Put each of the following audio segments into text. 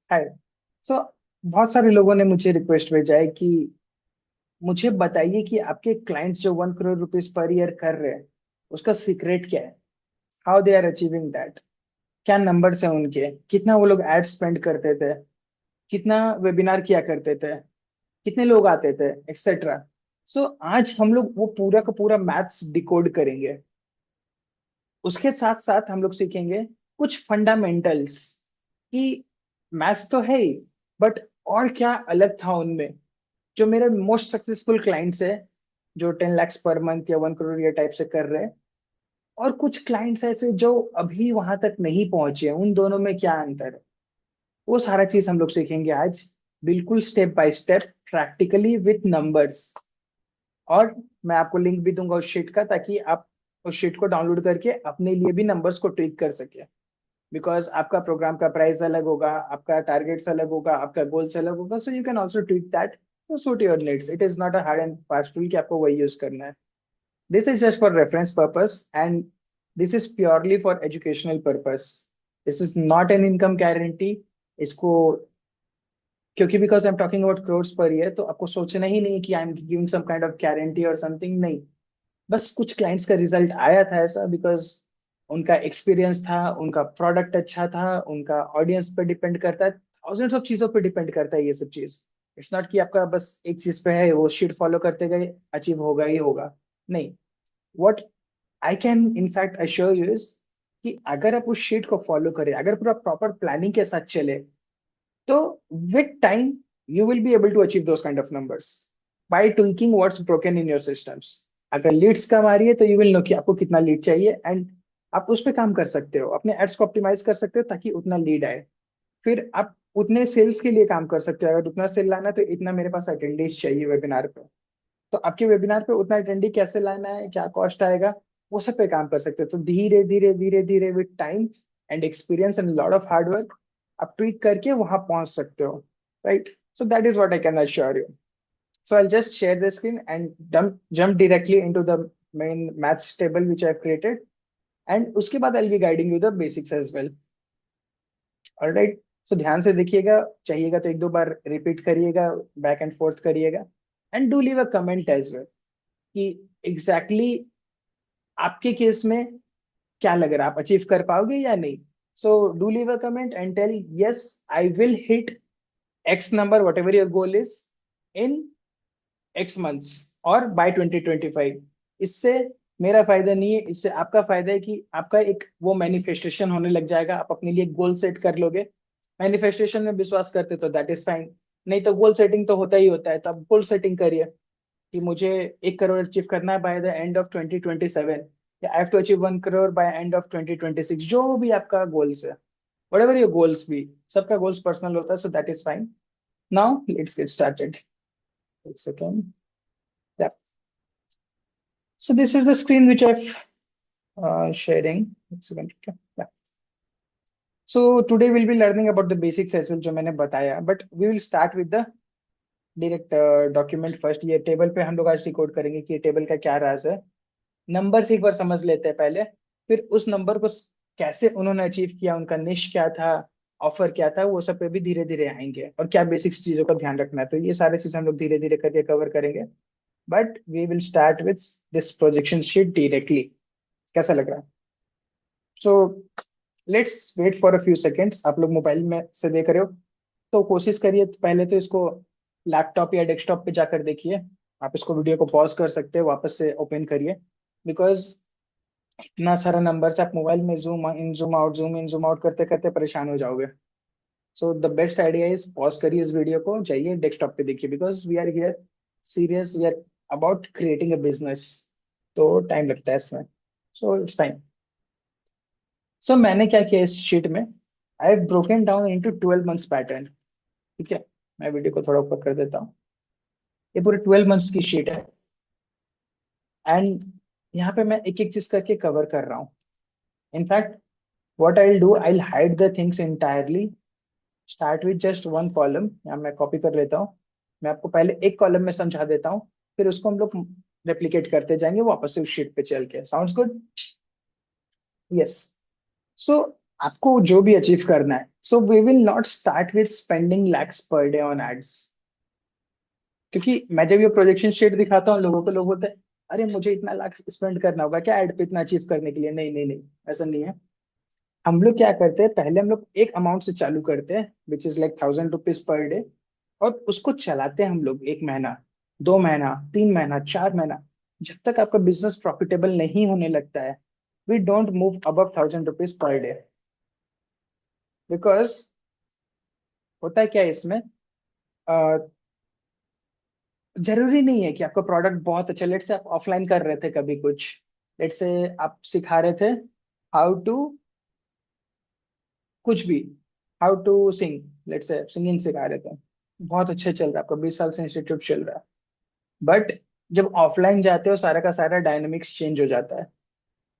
हाय। सो बहुत सारे लोगों ने मुझे रिक्वेस्ट भेजा है कि मुझे बताइए कि आपके क्लाइंट्स जो 1 करोड़ रुपीस पर ईयर कर रहे हैं उसका सीक्रेट क्या है, how they are achieving that, क्या नंबर्स हैं उनके, कितना वो लोग एड स्पेंड करते थे, कितना वेबिनार किया करते थे, कितने लोग आते थे, एक्सेट्रा। सो आज हम लोग वो पूरा का पूरा मैथ्स डिकोड करेंगे। उसके साथ साथ हम लोग सीखेंगे कुछ फंडामेंटल्स कि मैथ्स तो है ही, बट और क्या अलग था उनमें। जो मेरे मोस्ट सक्सेसफुल क्लाइंट्स है, जो 10 लाख पर मंथ या 1 करोड़ या टाइप से कर रहे हैं, और कुछ क्लाइंट्स ऐसे जो अभी वहां तक नहीं पहुंचे हैं, उन दोनों में क्या अंतर है, वो सारा चीज हम लोग सीखेंगे आज। बिल्कुल step by step, practically with numbers. और मैं आपको लिंक भी दूंगा उस शीट का, ताकि आप उस शीट को डाउनलोड करके अपने लिए भी नंबर्स को ट्वीक कर सके। बिकॉज आपका प्रोग्राम का प्राइस अलग होगा, आपका टारगेट्स अलग होगा, आपका गोल्स अलग होगा, so you can also tweak that to suit your needs. It is not a hard and fast rule कि आपको वही यूज करना है। This is just for reference purpose and this is purely for educational purpose. This is not an income guarantee. इसको, क्योंकि because I am talking about crores per year, तो आपको सोचना ही नहीं कि I am giving some kind of guarantee और something, नहीं। बस कुछ क्लाइंट्स का रिजल्ट आया था ऐसा बिकॉज उनका एक्सपीरियंस था, उनका प्रोडक्ट अच्छा था, उनका ऑडियंस पे डिपेंड करता है, थाउजेंड्स ऑफ चीजों पे डिपेंड करता है ये सब चीज। इट्स नॉट कि आपका बस एक चीज पे है, वो शीट फॉलो करते गए, अचीव होगा ही होगा। नहीं। What I can in fact assure you is कि अगर आप उस शीट को फॉलो करें, अगर पूरा प्रॉपर प्लानिंग के साथ चले, तो with time you will be able to achieve those kind of numbers by tweaking what's broken in your systems. अगर लीड्स कम आ रही है तो यू विल नो कि आपको कितना लीड चाहिए, एंड आप उस पर काम कर सकते हो, अपने एड्स को ऑप्टिमाइज कर सकते हो ताकि उतना लीड आए। फिर आप उतने सेल्स के लिए काम कर सकते हो, अगर उतना सेल लाना है तो इतना मेरे पास अटेंडेंस चाहिए वेबिनार पे। तो आपके वेबिनार पे उतना अटेंडी कैसे लाना है, क्या कॉस्ट आएगा, वो सब पे काम कर सकते हो। तो धीरे धीरे धीरे धीरे with time and experience and lot of hard work आप ट्वीक करके वहां पहुंच सकते हो। Right. So that is what I can assure you. So I'll just share the screen and jump directly into the main maths table which I've created, and उसके बाद I'll be guiding you the basics as well. All right. So ध्यान से देखिएगा, चाहिएगा तो एक दो बार रिपीट करिएगा, बैक एंड फोर्थ करिएगा, and do leave a comment as well कि एग्जैक्टली exactly आपके केस में क्या लग रहा है, आप अचीव कर पाओगे या नहीं। So do leave a comment and tell yes, I will hit X number whatever your goal is in X months और बाय 2025। इससे मेरा फायदा नहीं है, इससे आपका फायदा है कि आपका एक वो मैनिफेस्टेशन होने लग जाएगा, आप अपने लिए गोल सेट कर लोगे। मैनिफेस्टेशन में विश्वास करते तो दैट इज फाइन, नहीं तो गोल सेटिंग तो होता ही होता है, तो आप गोल सेटिंग करिए कि मुझे 1 करोड़ अचीव करना है बाय द एंड ऑफ 2027, या I have to achieve 1 crore by end of 2026। जो भी आपका गोल्स है, whatever your goals be, सबका गोल्स पर्सनल होता है, so that is fine. Now let's get started. एक second. Yeah. So this is the screen which I've sharing. एक second, okay. Yeah. So today we'll be learning about the basics as well जो मैंने बताया, but we will start with the direct document first। ये table पे हम लोग आज decode करेंगे कि ये टेबल का क्या राज है। नंबर्स एक बार समझ लेते हैं पहले, फिर उस नंबर को कैसे उन्होंने अचीव किया, उनका निश क्या था, ऑफर क्या था, वो सब पे भी धीरे धीरे आएंगे, और क्या बेसिक्स चीजों का ध्यान रखना है, तो ये सारे चीज हम लोग धीरे धीरे करके कवर करेंगे। But we will start with this projection sheet directly. कैसा लग रहा है? So let's wait for a few seconds. आप लोग मोबाइल में से देख रहे हो तो कोशिश करिए, पहले तो इसको लैपटॉप या डेस्कटॉप पे जाकर देखिए। आप इसको वीडियो को पॉज कर सकते हो, वापस से ओपन करिए, बिकॉज इतना सारा नंबर से आप मोबाइल में जूम इन जूम आउट करते करते परेशान हो जाओगे। So the best idea is pause करिए इस वीडियो को, जाइए डेस्कटॉप पे देखिए, because we are here serious, we are about creating a business, तो टाइम लगता है इसमें। So it's fine. सो मैंने क्या किया इस शीट में, I have broken down into 12 months pattern. ठीक है, मैं वीडियो को थोड़ा ऊपर कर देता हूँ। ये पूरे 12 मंथ्स की शीट है, एंड यहाँ पे मैं एक एक चीज करके कवर कर रहा हूँ। In fact what I will do, I will hide the things entirely, start with just one column. यहाँ मैं कॉपी कर लेता हूँ। मैं आपको पहले एक कॉलम में समझा देता हूँ, फिर उसको हम लोग रेप्लिकेट करते जाएंगे वापस से उस शीट पे चल के। Sounds good? यस। सो आपको जो भी अचीव करना है, so we will not start with spending lakhs per day on ads. क्योंकि मैं जब ये प्रोजेक्शन शीट दिखाता हूँ लोगों को, लोग बोलते हैं अरे मुझे इतना लाख स्पेंड करना होगा क्या एड पे इतना अचीव करने के लिए। नहीं नहीं नहीं, ऐसा नहीं है। हम लोग क्या करते हैं, पहले हम लोग एक अमाउंट से चालू करते हैं which is like 1000 rupees per day. और उसको चलाते हैं हम लोग 1 महीना, 2 महीना, 3 महीना, 4 महीना, जब तक आपका बिजनेस प्रॉफिटेबल नहीं होने लगता है। We don't move above 1000 rupees per day. Because होता है क्या है इसमें, अ, जरूरी नहीं है कि आपका प्रोडक्ट बहुत अच्छा। लेट से आप ऑफलाइन कर रहे थे कभी कुछ, लेट से आप सिखा रहे थे हाउ टू कुछ भी, हाउ टू सिंग, लेट से सिंगिंग सिखा रहे थे, बहुत अच्छे चल रहा है आपका, 20 साल से इंस्टीट्यूट चल रहा है। बट जब ऑफलाइन जाते हो सारा का सारा डायनामिक्स चेंज हो जाता है।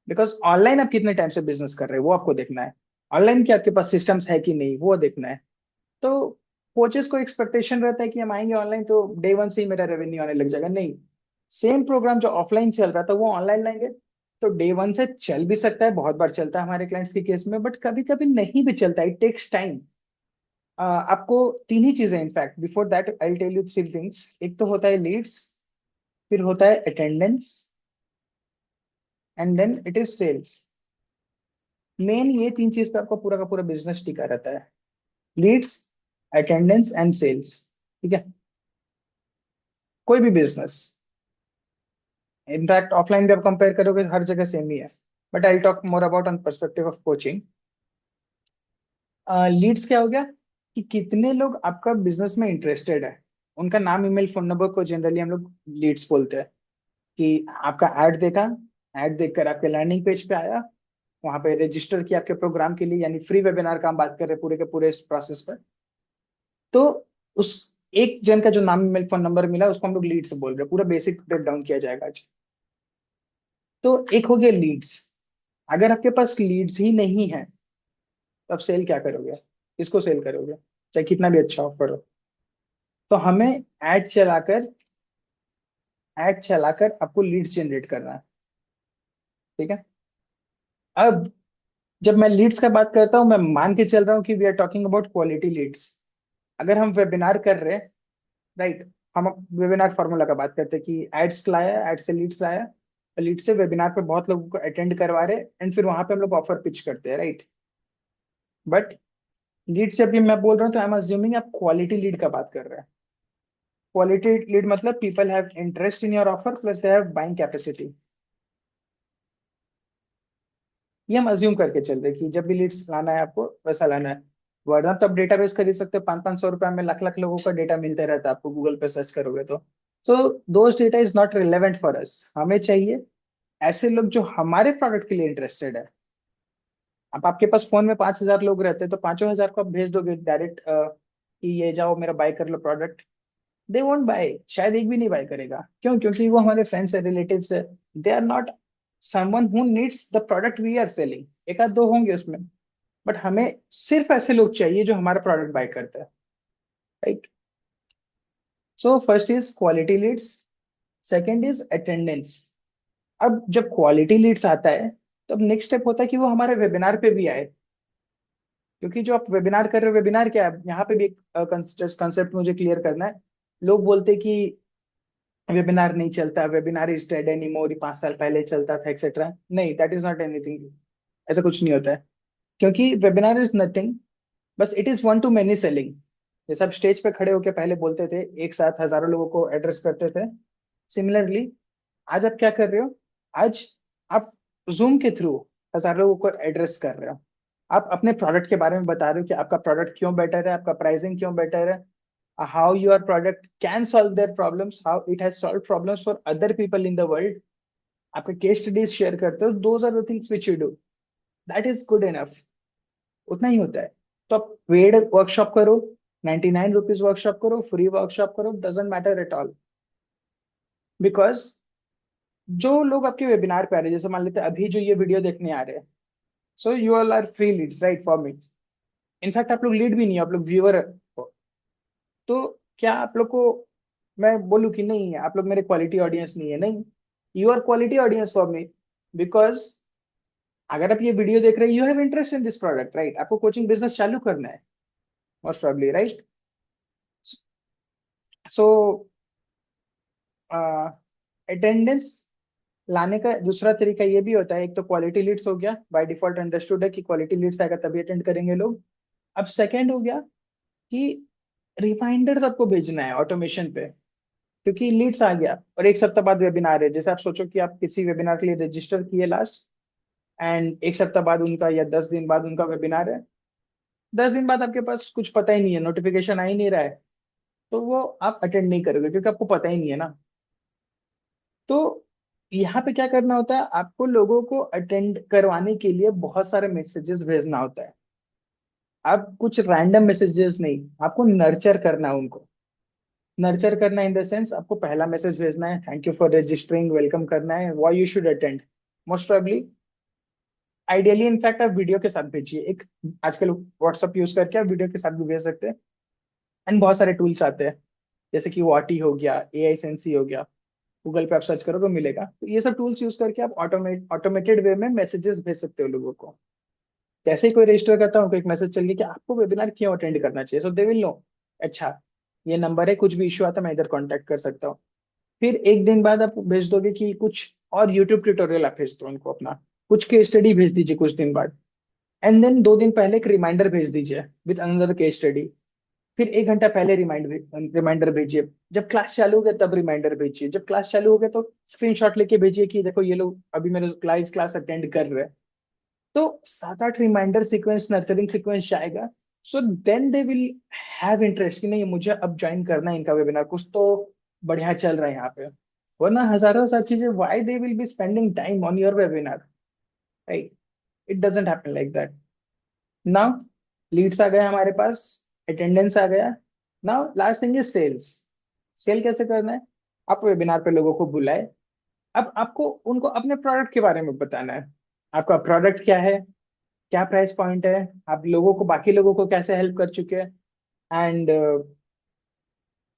बिकॉज ऑनलाइन आप कितने टाइम से बिजनेस कर रहे हो वो आपको देखना है। ऑनलाइन के आपके पास सिस्टम्स है कि नहीं वो देखना है। तो कोचेस को एक्सपेक्टेशन रहता है कि हम आएंगे ऑनलाइन तो डे वन से ही मेरा रेवेन्यू आने लग जाएगा। नहीं, सेम प्रोग्राम जो ऑफलाइन चल रहा था वो ऑनलाइन लाएंगे तो डे वन से चल भी सकता है, बहुत बार चलता है हमारे क्लाइंट्स के केस में, बट कभी कभी नहीं भी चलता, इट टेक्स टाइम। आपको तीन ही चीजें, in fact before that I tell you three things. एक तो होता है लीड्स, फिर होता है attendance, and then it is sales. Main ये तीन चीज पे आपका पूरा का पूरा बिजनेस टिका रहता है, लीड्स, अटेंडेंस एंड सेल्स। ठीक है, कोई भी बिजनेस, इनफैक्ट ऑफलाइन भी आप कंपेयर करोगे हर जगह सेम ही है। But I talk more about on perspective of coaching. Leads क्या हो गया कि कितने लोग आपका बिजनेस में इंटरेस्टेड है, उनका नाम, ईमेल, फोन नंबर को जनरली हम लोग लीड्स बोलते हैं। कि आपका ऐड देखा, ऐड देखकर आपके लैंडिंग पेज पे आया, वहां पे रजिस्टर किया आपके प्रोग्राम के लिए, यानी फ्री वेबिनार का हम बात कर रहे हैं पूरे के पूरे इस प्रोसेस पर। तो उस एक जन का जो नाम, ईमेल, फोन नंबर मिला उसको हम लोग लीड्स बोल रहे हैं। पूरा बेसिक ब्रेक डाउन किया जाएगा आज। तो एक हो गया लीड्स। अगर आपके पास लीड्स ही नहीं है तो आप सेल क्या करोगे, किसको सेल करोगे, चाहे कितना भी अच्छा ऑफर हो। तो हमें एड चलाकर एड चलाकर आपको लीड्स जनरेट करना है। ठीक है। अब जब मैं लीड्स का बात करता हूं, मैं मान के चल रहा हूँ कि we are talking about quality leads. अगर हम वेबिनार कर रहे हैं, राइट, हम वेबिनार फॉर्मूला का बात करते हैं कि एड्स लाया, एड से लीड्स लाया, लीड से वेबिनार पे बहुत लोगों को अटेंड करवा रहे, एंड फिर वहां पे हम लोग ऑफर पिच करते हैं, राइट। बट लीड से अभी मैं बोल रहा हूँ तो आई एम अज्यूमिंग आप क्वालिटी लीड का बात कर रहे हैं। क्वालिटी लीड मतलब people have interest in your offer plus they have buying capacity. ये हम अज्यूम करके चल रहे हैं कि जब भी लीड्स लाना है आपको वैसा लाना है। वरना तो आप डेटाबेस खरीद सकते हो, 500-500 रुपए में लाख लाख लोगों का डेटा मिलता रहता है आपको, गूगल पे सर्च करोगे तो। So those data is not relevant for us. हमें चाहिए ऐसे लोग जो हमारे प्रोडक्ट के लिए इंटरेस्टेड है। अब आपके पास फोन में 5,000 लोग रहते हैं तो 5,000 को आप भेज दोगे डायरेक्ट कि ये जाओ मेरा बाय कर लो प्रोडक्ट। दे वोंट बाय, शायद एक भी नहीं बाय करेगा। क्यों? क्योंकि वो हमारे फ्रेंड्स है, रिलेटिव्स है। They are not someone who needs the product we are selling. एक आध दो होंगे उसमें, बट हमें सिर्फ ऐसे लोग चाहिए जो हमारा प्रोडक्ट बाय करते हैं, right. So first is quality Leeds, second is attendance. अब जब क्वालिटी लीड्स आता है तो अब नेक्स्ट स्टेप होता है कि वो हमारे वेबिनार पे भी आए। क्योंकि जो आप वेबिनार कर रहे हो, वेबिनार क्या है, यहाँ पे भी एक कंसेप्ट मुझे क्लियर करना है। लोग बोलते हैं कि वेबिनार नहीं चलता, webinar is dead any more, 5 साल पहले चलता था एक्सेट्रा। नहीं, दैट इज नॉट एनीथिंग। ऐसा कुछ नहीं होता है। क्योंकि वेबिनार इज नथिंग, बस it is one two many selling. जैसे आप स्टेज पे खड़े होकर पहले बोलते थे, एक साथ हजारों लोगों को एड्रेस करते थे, सिमिलरली आज आप क्या कर रहे हो, आज आप जूम के थ्रू हजारों लोगों को एड्रेस कर रहे हो। आप अपने प्रोडक्ट के बारे में बता रहे हो कि आपका प्रोडक्ट क्यों बेटर है, आपका प्राइसिंग क्यों बेटर है, how your product can solve their problems, how it has solved problems for other people in the world। आपके केस स्टडीज शेयर करते हो, those are the things which you do, that is good enough. उतना ही होता है। तो आप paid workshop करो, 99 रुपीज वर्कशॉप करो, फ्री वर्कशॉप करो, doesn't matter at all. Because जो लोग आपके वेबिनार पे आ रहे हैं, जैसे मान लेते हैं अभी जो ये वीडियो देखने आ रहे हैं, so you all are free leads, right, for me. In fact आप लोग लीड भी नहीं हो, आप लोग व्यूअर हो। तो क्या आप लोग को मैं बोलूं कि नहीं आप लोग मेरे क्वालिटी ऑडियंस नहीं है? नहीं, you are quality audience for me. Because अगर आप ये वीडियो देख रहे हैं, you have interest in this product, right? आपको कोचिंग बिजनेस चालू करना है, most probably, right? So attendance लाने का दूसरा तरीका ये भी होता है। एक तो क्वालिटी लीड्स हो गया, बाय डिफॉल्ट अंडरस्टूड है कि क्वालिटी लीड्स आएगा तभी अटेंड करेंगे लोग। अब सेकंड हो गया कि रिमाइंडर्स आपको भेजना है ऑटोमेशन पे, क्योंकि लीड्स आ गया और एक सप्ताह बाद वेबिनार है। जैसे आप सोचो कि आप किसी वेबिनार के लिए रजिस्टर किए लास्ट, एंड एक सप्ताह बाद उनका या 10 दिन बाद उनका वेबिनार है। 10 दिन बाद आपके पास कुछ पता ही नहीं है, नोटिफिकेशन आ ही नहीं रहा है, तो वो आप अटेंड नहीं करोगे क्योंकि आपको पता ही नहीं है ना। तो यहाँ पे क्या करना होता है, आपको लोगों को अटेंड करवाने के लिए बहुत सारे मैसेजेस भेजना होता है। आप कुछ रैंडम मैसेजेस नहीं, आपको नर्चर करना है उनको। नर्चर करना इन द सेंस, आपको पहला मैसेज भेजना है, thank you for registering, welcome करना है, why you should attend. Most probably, ideally in fact आप वीडियो के साथ भेजिए। एक आजकल व्हाट्सएप यूज करके आप वीडियो के साथ भी भेज सकते हैं। एंड बहुत सारे टूल्स आते हैं, जैसे कि वाटी हो गया, एआई सेंसी हो गया, गूगल पे आप सर्च करोगे मिलेगा। तो ये सब टूल्स यूज करके आप ऑटोमेटेड वे में मैसेजेस भेज सकते हो लोगों को। जैसे ही कोई रजिस्टर करता हूँ, एक मैसेज चल गया कि आपको वेबिनार क्यों अटेंड करना चाहिए, सो दे विल नो, अच्छा ये नंबर है, कुछ भी इशू आता है मैं इधर कांटेक्ट कर सकता हूँ। फिर एक दिन बाद आप भेज दोगे कि कुछ और यूट्यूब ट्यूटोरियल आप भेज दो उनको अपना, कुछ केस स्टडी भेज दीजिए कुछ दिन बाद। एंड देन 2 दिन पहले एक रिमाइंडर भेज दीजिए विद अनदर केस स्टडी। फिर 1 घंटा पहले रिमाइंडर भेजिए। जब क्लास चालू हो गया तब रिमाइंडर भेजिए। जब क्लास चालू हो गया तो स्क्रीनशॉट लेके भेजिए कि देखो ये लोग अभी मेरे लाइव क्लास अटेंड कर रहे हैं। तो 7-8 रिमाइंडर सीक्वेंस, नर्चरिंग सीक्वेंस जाएगा। So then they will have interest कि नहीं मुझे अब ज्वाइन करना है इनका वेबिनार, कुछ तो बढ़िया चल रहा है यहाँ पे। वरना हजारों सारी चीजें, why they will be spending time on your webinar, right? It doesn't happen like that. Now leads आ गए हमारे पास, अटेंडेंस आ गया। Now last thing is sales. Sale कैसे करना है? आप वेबिनार पे लोगों को बुलाए। अब आपको उनको अपने प्रोडक्ट के बारे में बताना है। आपका प्रोडक्ट क्या है, क्या प्राइस पॉइंट है, आप लोगों को, बाकी लोगों को कैसे हेल्प कर चुके हैं, एंड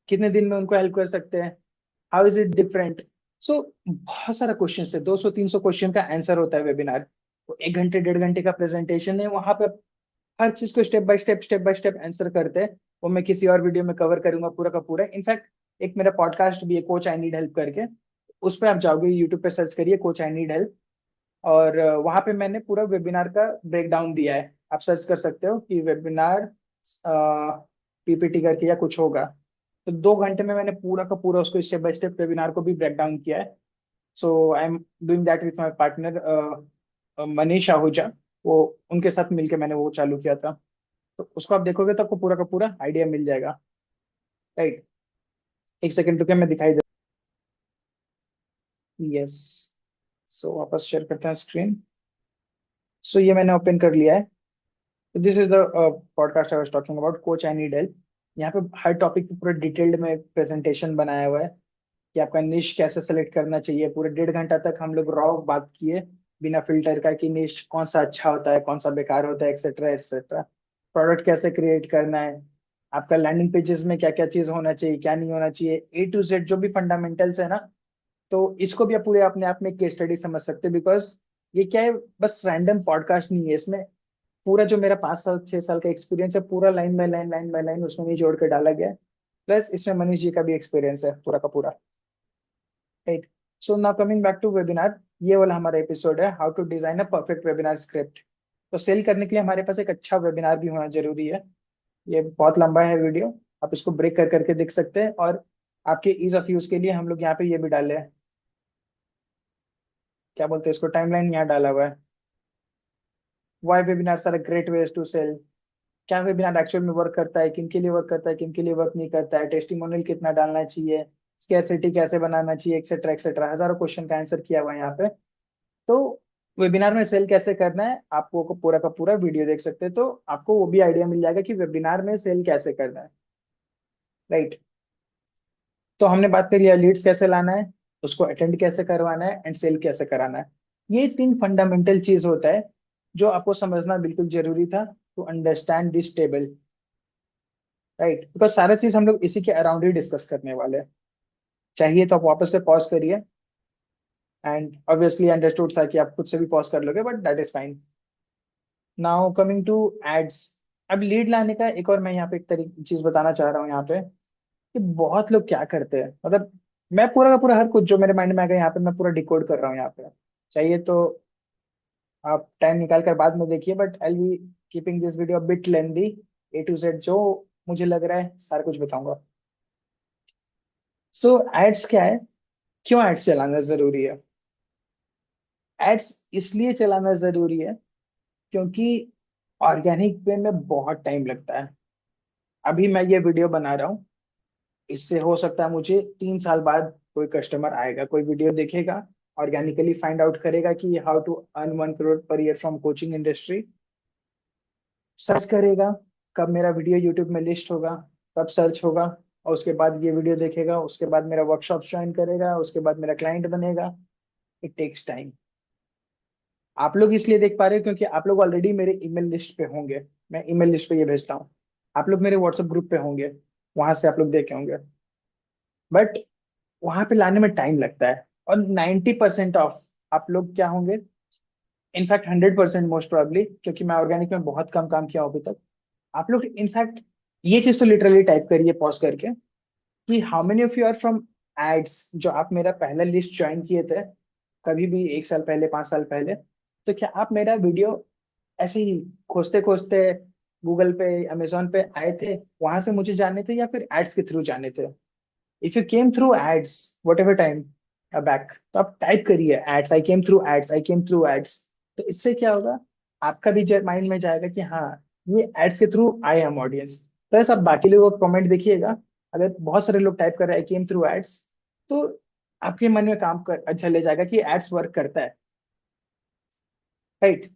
कितने दिन में उनको हेल्प कर सकते हैं, हाउ इज इट डिफरेंट। सो बहुत सारा क्वेश्चन है, 200-300 क्वेश्चन का आंसर होता है वेबिनार। तो 1 घंटे 1.5 घंटे का प्रेजेंटेशन है, वहां पे हर चीज को स्टेप बाय स्टेप आंसर करते हैं। वो मैं किसी और वीडियो में कवर करूंगा पूरा का पूरा। इनफैक्ट एक मेरा पॉडकास्ट भी है, कोच आई नीड हेल्प करके। उस पर आप जाओगे, यूट्यूब पे सर्च करिए कोच आई नीड हेल्प, और वहां पे मैंने पूरा वेबिनार का ब्रेक डाउन दिया है। आप सर्च कर सकते हो कि वेबिनार पीपीटी करके या कुछ होगा। तो 2 घंटे में मैंने पूरा का पूरा उसको स्टेप बाय स्टेप वेबिनार को भी ब्रेक डाउन किया है। So I am doing that with my partner Manish Ahuja. वो उनके साथ मिलके मैंने वो चालू किया था। तो उसको आप देखोगे तो आपको पूरा का पूरा आइडिया मिल जाएगा, राइट? एक सेकंड रुके, मैं दिखाई दे। यस, सो वापस शेयर करते हैं स्क्रीन। सो ये मैंने ओपन कर लिया है। तो this is the podcast I was talking about, coach I need help. यहाँ पे हर टॉपिक पे पूरा डिटेल्ड में प्रेजेंटेशन बनाया हुआ है कि आपका निश कैसे सेलेक्ट करना चाहिए। पूरे 1.5 घंटा तक हम लोग रॉ बात किए, बिना फिल्टर का, कि निश कौन सा अच्छा होता है, कौन सा बेकार होता है, एक्सेट्रा एक्सेट्रा। प्रोडक्ट कैसे क्रिएट करना है, आपका लैंडिंग पेजेस में क्या क्या चीज होना चाहिए, क्या नहीं होना चाहिए, A to Z जो भी फंडामेंटल्स है ना। तो इसको भी आप पूरे अपने आप में केस स्टडी समझ सकते हैं, बिकॉज ये क्या है, बस रैंडम पॉडकास्ट नहीं है इसमें। पूरा जो मेरा 5 साल 6 साल का एक्सपीरियंस है, पूरा लाइन बाय लाइन उसमें नहीं जोड़ के डाला गया है। प्लस इसमें मनीष जी का भी एक्सपीरियंस है पूरा का पूरा, right? So now coming back to webinar, ये वाला हमारा एपिसोड है, how to design a perfect webinar script. तो सेल करने के लिए हमारे पास एक अच्छा वेबिनार भी होना जरूरी है। ये बहुत लंबा है वीडियो, आप इसको ब्रेक कर करके देख सकते हैं। और आपके इज ऑफ यूज के लिए हम लोग यहाँ पे ये भी डाले हैं, क्या बोलते हैं इसको, टाइमलाइन यहाँ डाला हुआ है। Why webinar are great ways to sell, क्या वेबिनार एक्चुअल में वर्क करता है, किन के लिए वर्क करता है, किन के लिए वर्क नहीं करता है, टेस्टिमोनियल कितना डालना चाहिए, स्कैरसिटी कैसे बनाना चाहिए, एक्सेट्रा एक्सेट्रा। हजारों क्वेश्चन का आंसर किया हुआ है यहाँ पे। तो वेबिनार में सेल कैसे करना है, आपको को पूरा का पूरा वीडियो देख सकते हैं, तो आपको वो भी आइडिया मिल जाएगा कि वेबिनार में सेल कैसे करना है, राइट? तो हमने बात करी है लीड्स कैसे लाना है, उसको अटेंड कैसे करवाना है, एंड सेल कैसे कराना है। ये 3 फंडामेंटल चीज होता है जो आपको समझना बिल्कुल जरूरी था to understand this table, right? Because सारा चीज हम लोग इसी के अराउंड ही डिस्कस करने वाले हैं। चाहिए तो आप वापस से पॉज करिए, एंड ऑब्वियसली अंडरस्टूड था कि आप खुद से भी पॉज कर लोगे, but that is fine. Now coming to ads. अब लीड लाने का एक और मैं यहाँ पे एक तरीके चीज बताना चाह रहा हूँ यहाँ पे, कि बहुत लोग क्या करते हैं, मतलब मैं पूरा का पूरा हर कुछ जो मेरे माइंड में आ गया यहाँ पे मैं पूरा डिकोड कर रहा हूँ यहाँ पे। चाहिए तो आप टाइम निकाल कर बाद में देखिए, but I be keeping this video bit lengthy. A to Z जो मुझे लग रहा है सारा कुछ बताऊंगा। सो एड्स क्या है, क्यों एड्स चलाना जरूरी है? एड्स इसलिए चलाना जरूरी है क्योंकि ऑर्गेनिक पे में बहुत टाइम लगता है। अभी मैं ये वीडियो बना रहा हूँ, इससे हो सकता है मुझे 3 साल बाद कोई कस्टमर आएगा, कोई वीडियो देखेगा, ऑर्गेनिकली फाइंड आउट करेगा कि how to earn 1 crore per year from coaching industry, search करेगा, कब मेरा वीडियो यूट्यूब में लिस्ट होगा, कब सर्च होगा, और उसके बाद ये वीडियो देखेगा, उसके बाद मेरा वर्कशॉप ज्वाइन करेगा, उसके बाद मेरा क्लाइंट बनेगा। It takes time. आप लोग इसलिए देख पा रहे हो क्योंकि आप लोग ऑलरेडी मेरे ईमेल लिस्ट पे होंगे। मैं ईमेल लिस्ट पे ये भेजता हूँ। आप लोग मेरे व्हाट्सएप ग्रुप पे होंगे, वहां से आप लोग देखे होंगे। बट वहां पे लाने में टाइम लगता है, और 90% ऑफ आप लोग क्या होंगे, इनफैक्ट 100% मोस्ट प्रोबेबली, क्योंकि मैं ऑर्गेनिक में बहुत कम काम किया हूं अभी तक। आप लोग इनफैक्ट ये चीज तो लिटरली टाइप करिए पॉज करके, कि how many of you are from ads, जो आप मेरा पहला लिस्ट ज्वाइन किए थे कभी भी 1 साल पहले, 5 साल पहले। तो क्या आप मेरा वीडियो ऐसे ही खोजते खोजते गूगल पे, अमेजोन पे आए थे, वहां से मुझे जाने थे, या फिर एड्स के थ्रू जाने थे? If you came through ads whatever time back, तो आप टाइप करिए ads, I came through ads, I came through ads. तो इससे क्या होगा, आपका भी माइंड में जाएगा कि हाँ, ये एड्स के through I am audience. Plus आप बाकी लोगों का कमेंट देखिएगा, अगर बहुत सारे लोग टाइप कर रहे हैं आई केम थ्रू एड्स, तो आपके मन में काम कर चले जाएगा कि एड्स वर्क करता है, राइट?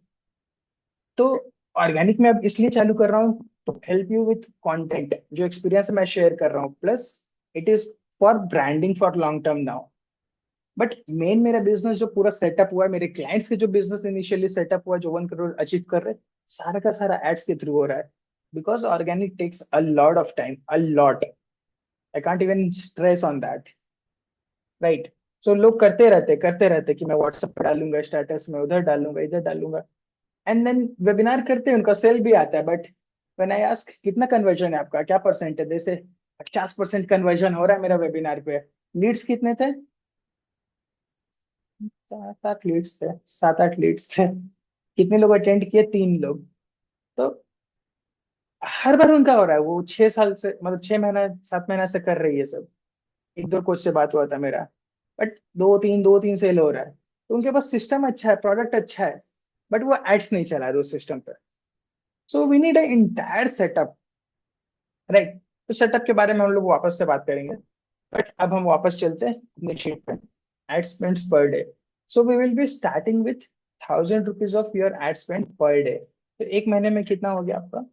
तो ऑर्गेनिक में अब इसलिए चालू कर रहा हूँ तो हेल्प यू विथ कंटेंट, जो एक्सपीरियंस मैं शेयर कर रहा हूँ, plus it is for branding for long term now. But main मेरा बिजनेस जो पूरा सेटअप हुआ है, मेरे क्लाइंट्स के जो बिजनेस इनिशियली सेटअप हुआ, जो 1 करोड़ अचीव कर रहे हैं, सारा का सारा एड्स के थ्रू हो रहा है। Because organic takes a lot of time, a lot. I can't even stress on that, right? So लोग करते रहते कि मैं व्हाट्सएप पे डालूंगा, स्टेटस में उधर डालूंगा, इधर डालूंगा, एंड देन वेबिनार करते हैं, उनका सेल भी आता है, बट व्हेन आई आस्क कितना कन्वर्जन है आपका, क्या परसेंटेज, जैसे 50% कन्वर्जन हो रहा है मेरा वेबिनार पे, लीड्स कितने थे? 7-8 लीड्स थे, 7-8 लीड्स थे। कितने लोग अटेंड किए? 3 लोग। तो हर बार उनका हो रहा है, वो 6 साल से, मतलब 6 महीना 7 महीना से कर रही है सब। एक दो कोच से बात हुआ था मेरा, बट दो तीन सेल हो रहा है। तो उनके पास सिस्टम अच्छा है, प्रोडक्ट अच्छा है, बट वो एड्स नहीं चला रहे उस सिस्टम पे। So we need a entire setup, right? तो सेटअप के बारे में हम लोग वापस से बात करेंगे, बट अब हम वापस चलते हैं अपने शीट पे। Ad spends per day. So we will be starting with 1,000 rupees of your ad spend per day. तो एक महीने में कितना हो गया आपका?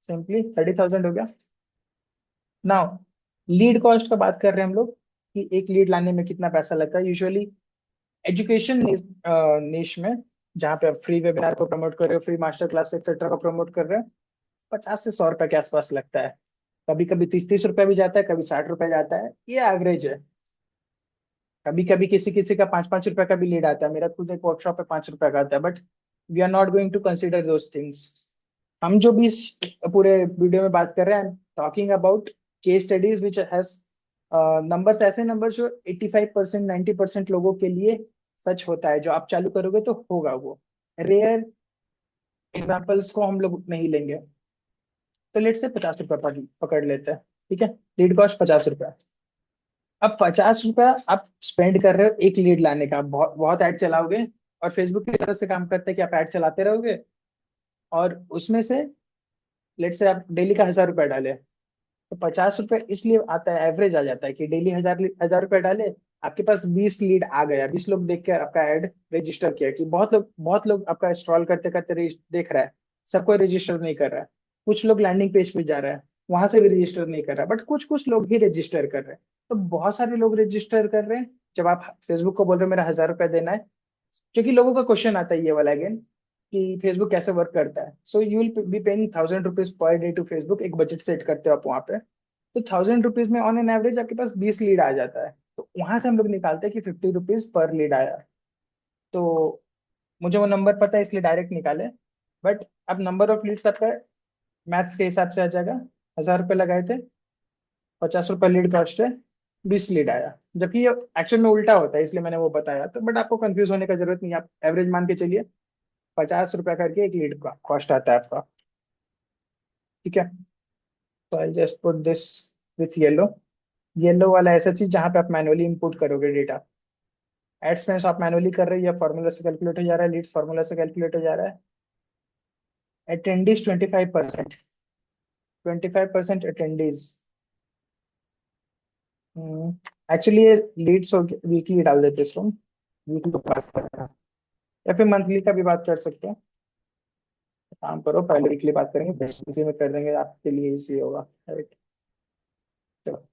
सिंपली 30,000 हो गया। नाउ लीड कॉस्ट का बात कर रहे हैं हम लोग, कि एक लीड लाने में कितना पैसा लगता है यूजुअली। एजुकेशन निश में, जहाँ पे आप फ्री वेबिनार को प्रमोट कर रहे हो, फ्री मास्टर क्लास एक्सेट्रा को प्रमोट कर रहे हो, 50 से 100 रुपए के आसपास लगता है। कभी कभी 30-30 रुपए भी जाता है, कभी 60 रुपए जाता है, ये एवरेज है। कभी कभी किसी किसी का 5-5 रुपए का भी लीड आता है, मेरा खुद एक वर्कशॉप पे 5 रुपए का आता है, but we are not going to consider those things. हम जो भी इस पूरे वीडियो में बात कर रहे हैं, talking about case studies which has numbers, ऐसे नंबर जो 85% 90% लोगों के लिए सच होता है, जो आप चालू करोगे तो होगा वो। रेयर एग्जाम्पल्स को हम लोग नहीं लेंगे। तो लेट से 50 रुपये पकड़ लेते हैं, ठीक है? लीड कॉस्ट 50 रुपया। अब 50 रुपया आप स्पेंड कर रहे हो एक लीड लाने का, बहुत बहुत ऐड चलाओगे, और फेसबुक की तरह से काम करते हैं कि आप ऐड चलाते रहोगे, और उसमें से लेट से आप डेली का 1,000 रुपया डाले, तो 50 रुपये इसलिए आता है, एवरेज आ जाता है कि डेली 1,000 रुपये डाले, आपके पास 20 लीड आ गया, 20 लोग देख के आपका ऐड रजिस्टर किया, कि बहुत लोग आपका स्क्रॉल करते करते देख रहा है, सब कोई रजिस्टर नहीं कर रहा है। कुछ लोग लैंडिंग पेज पे जा रहा है, वहां से भी रजिस्टर नहीं कर रहा, बट कुछ कुछ लोग ही रजिस्टर कर रहे हैं। तो बहुत सारे लोग रजिस्टर कर रहे हैं। जब आप फेसबुक को बोल रहे हो मेरा 1,000 रुपया देना है, क्योंकि लोगों का क्वेश्चन आता है ये वाला अगेन, कि फेसबुक कैसे वर्क करता है। So you will be paying 1,000 rupees per day to Facebook, एक बजट सेट करते हो आप वहाँ पे। तो 1,000 रुपीज में ऑन एन एवरेज आपके पास 20 लीड आ जाता है। तो वहां से हम लोग निकालते हैं कि 50 रुपीज पर लीड आया। तो मुझे वो नंबर पता है इसलिए डायरेक्ट निकाले। बट अब नंबर ऑफ लीड्स आपका मैथ्स के हिसाब से आ जाएगा। 1000 रुपये लगाए थे, 50 रुपये लीड कॉस्ट है, 20 लीड आया। जबकि ये एक्चुअल में उल्टा होता है, इसलिए मैंने वो बताया। तो बट आपको कंफ्यूज होने का जरूरत नहीं है, आप एवरेज मान के चलिए। 50 रुपया करके एक लीड का कॉस्ट आता है आपका। ठीक है। तो I just put this with yellow. Yellow वाला ऐसा चीज जहां पे आप मैनुअली इंपुट करोगे डेटा। एडस्पेंस आप मैनुअली कर रहे हो या फॉर्मूला से कैलकुलेट हो जा रहा है, लीड्स फॉर्मूला से कैलकुलेट हो जा रहा है। अटेंडीज 25%। 25% अटेंडीज। एक्चुअली ये लीड्स वीकली डाल देते इसको, वीकली बात कर रहे हैं या फिर मंथली का भी बात कर सकते हैं। काम करो, पहले वीकली बात करेंगे, मंथली में कर देंगे, आपके लिए इजी होगा, राइट। चलो,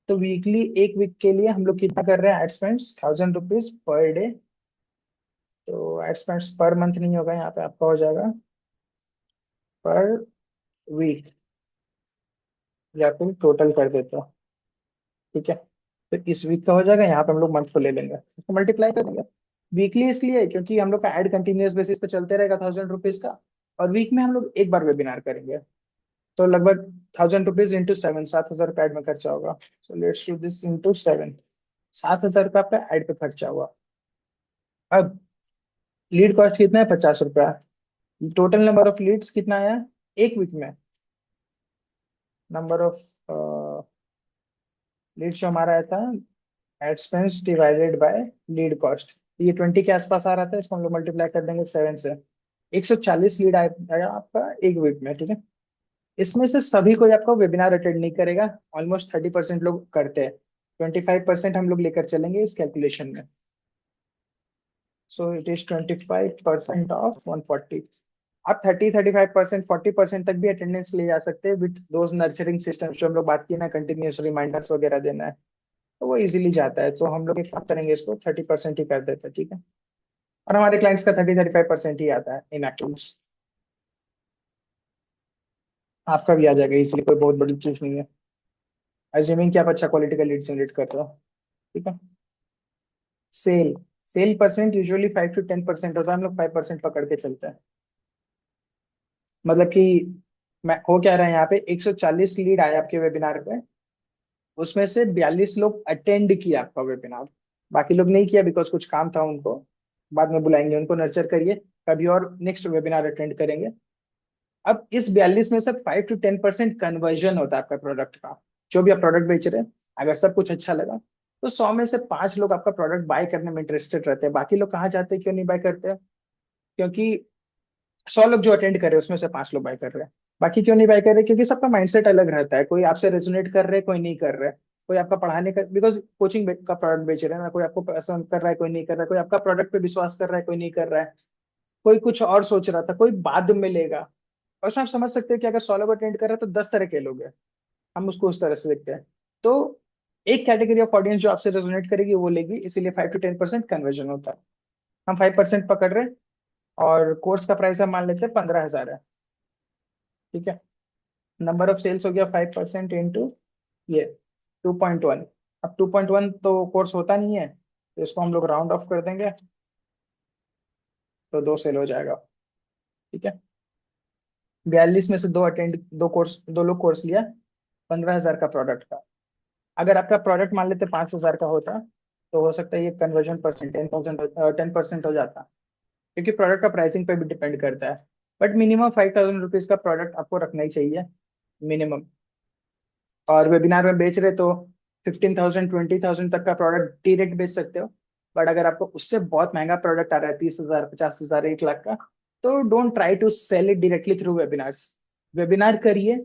तो वीकली एक वीक के लिए हम लोग कितना कर रहे हैं, add spends 1000 rupees per day. तो एड स्पेंड्स पर मंथ नहीं होगा, यहाँ पे आपका हो जाएगा पर वीक, या फिर टोटल कर देते हो। ठीक है। तो इस वीक का हो जाएगा, यहाँ पे हम लोग मंथ को ले लेंगे, इसको मल्टीप्लाई कर देंगे। वीकली इसलिए है क्योंकि हम लोग का एड कंटिन्यूअस बेसिस पे चलते रहेगा 1000 रुपीज का। और वीक में हम लोग एक बार वेबिनार करेंगे। तो लगभग 1000 रुपीज इंटू 7, 7000 रुपये एड में खर्चा होगा। So let's do this into 7। 7000 रुपये आपका एड पे खर्चा हुआ। अब लीड कॉस्ट कितना है, 50 रुपया। टोटल नंबर ऑफ लीड्स कितना आया एक वीक में। नंबर ऑफ लीड्स जो हमारा आया था, expense divided by lead cost, ये 20 के आसपास आ रहा था। इसको हम लोग मल्टीप्लाई कर देंगे 7 से। 140 लीड आया आपका एक वीक में। ठीक है। इसमें से सभी कोई आपका वेबिनार अटेंड नहीं करेगा, ऑलमोस्ट 30% लोग करते हैं। 25% हम लोग लेकर चलेंगे इस कैलकुलेशन में। So it is 25% of 140। आप 30, 35%, 40% तक भी अटेंडेंस ले जा सकते हैं विथ दोज नर्चरिंग सिस्टम्स जो हम लोग बात किए ना, कंटिन्यूस रिमाइंडर्स वगैरह देना है। तो वो इजीली जाता है। तो हम लोग एक काम करेंगे, इसको 30% ही कर देते हैं। ठीक है। और हमारे क्लाइंट्स का 30, 35% ही आता है इन एक्चुअल्स। आपका भी आ जाएगा, इसलिए कोई बहुत बड़ी चीज नहीं है, अज्यूमिंग कि आप अच्छा क्वालिटी का लीड जनरेट कर रहे हो। ठीक है। Sale sale percent usually 5 to 10% होता है, हम लोग 5% पकड़ के चलते हैं। मतलब कि मैं हो क्या रहा है यहाँ पे, 140 लीड आए आपके वेबिनार पे, उसमें से 42 लोग अटेंड किया आपका वेबिनार। बाकी लोग नहीं किया बिकॉज कुछ काम था उनको, बाद में बुलाएंगे उनको, नर्चर करिए, कभी और नेक्स्ट वेबिनार अटेंड करेंगे। अब इस 42 में से 5 to 10% कन्वर्जन होता है आपका प्रोडक्ट का। जो भी आप प्रोडक्ट बेच रहे हैं, अगर सब कुछ अच्छा लगा तो 100 में से 5 लोग आपका प्रोडक्ट बाय करने में इंटरेस्टेड रहते हैं। बाकी लोग कहाँ जाते हैं, क्यों नहीं बाय करते हैं? क्योंकि 100 लोग जो अटेंड कर रहे हैं उसमें से 5 लोग बाय कर रहे हैं। बाकी क्यों नहीं बाय कर रहे? क्योंकि सबका माइंडसेट अलग रहता है, कोई आपसे रेजोनेट कर रहे हैं, कोई नहीं कर रहे हैं। कोई आपका पढ़ाने का, बिकॉज कोचिंग का प्रोडक्ट बेच रहे हैं ना, कोई आपको पसंद कर रहा है, कोई नहीं कर रहा है। कोई आपका प्रोडक्ट पे विश्वास कर रहा है, कोई नहीं कर रहा है। कोई कुछ और सोच रहा था, कोई बाद में लेगा। और उसमें आप समझ सकते हैं कि अगर 100 लोग अटेंड कर रहे हैं तो 10 तरह के लोग हैं। हम उसको उस तरह से देखते हैं। तो एक कैटेगरी ऑफ ऑडियंस जो आपसे रेजोनेट करेगी वो लेगी, इसीलिए 5 to 10% कन्वर्जन होता है। हम 5% पकड़ रहे हैं, और कोर्स का प्राइस हम मान लेते हैं 15,000 है। ठीक है। नंबर ऑफ सेल्स हो गया 5% इंटू ये 2.1। अब 2.1 तो कोर्स होता नहीं है, तो इसको हम लोग राउंड ऑफ कर देंगे, तो 2 सेल हो जाएगा। ठीक है। 42 में से दो लोग कोर्स लिया, 15,000 का प्रोडक्ट का। अगर आपका प्रोडक्ट मान लेते 5,000 का होता, तो हो सकता है ये कन्वर्जन परसेंट 10% हो जाता, क्योंकि प्रोडक्ट का प्राइसिंग पे भी डिपेंड करता है। बट मिनिमम 5,000 रुपीज का प्रोडक्ट आपको रखना ही चाहिए, मिनिमम। और वेबिनार में बेच रहे तो 15,000, 20,000 तक का प्रोडक्ट डायरेक्ट बेच सकते हो। बट अगर आपको उससे बहुत महंगा प्रोडक्ट आ रहा है, 30,000, 50,000, 1 लाख का, तो don't try to sell it directly through webinars. Webinar करिए,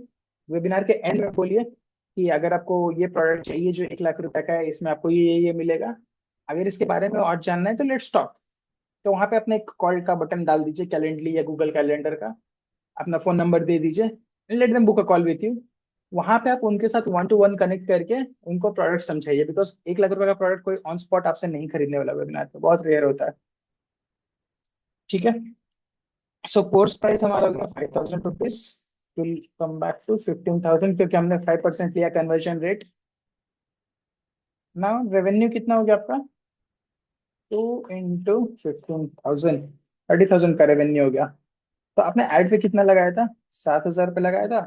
वेबिनार के एंड में बोलिए कि अगर आपको ये प्रोडक्ट चाहिए जो 1 लाख रुपए का है, इसमें आपको ये मिलेगा, अगर इसके बारे में और जानना है तो लेट्स टॉक। तो वहां पे अपने एक कॉल का बटन डाल दीजिए, कैलेंडली या गूगल कैलेंडर का, अपना फोन नंबर दे दीजिए, let them book a call with you. वहां पे आप उनके साथ 1 to 1 कनेक्ट करके उनको प्रोडक्ट समझाइए, बिकॉज 1 लाख रुपए का प्रोडक्ट कोई ऑन स्पॉट आपसे नहीं खरीदने वाला, वेबिनार पे बहुत रेयर होता है। ठीक है। सो कोर्स प्राइस हमारा हो गया 5,000 rupees, will come back to 15,000, क्योंकि हमने 5% लिया कन्वर्जन रेट। ना रेवेन्यू कितना हो गया आपका? 2 × 15,000, 30,000 का रेवेन्यू हो गया। तो आपने एड पे कितना लगाया था? 7,000 रुपये लगाया था,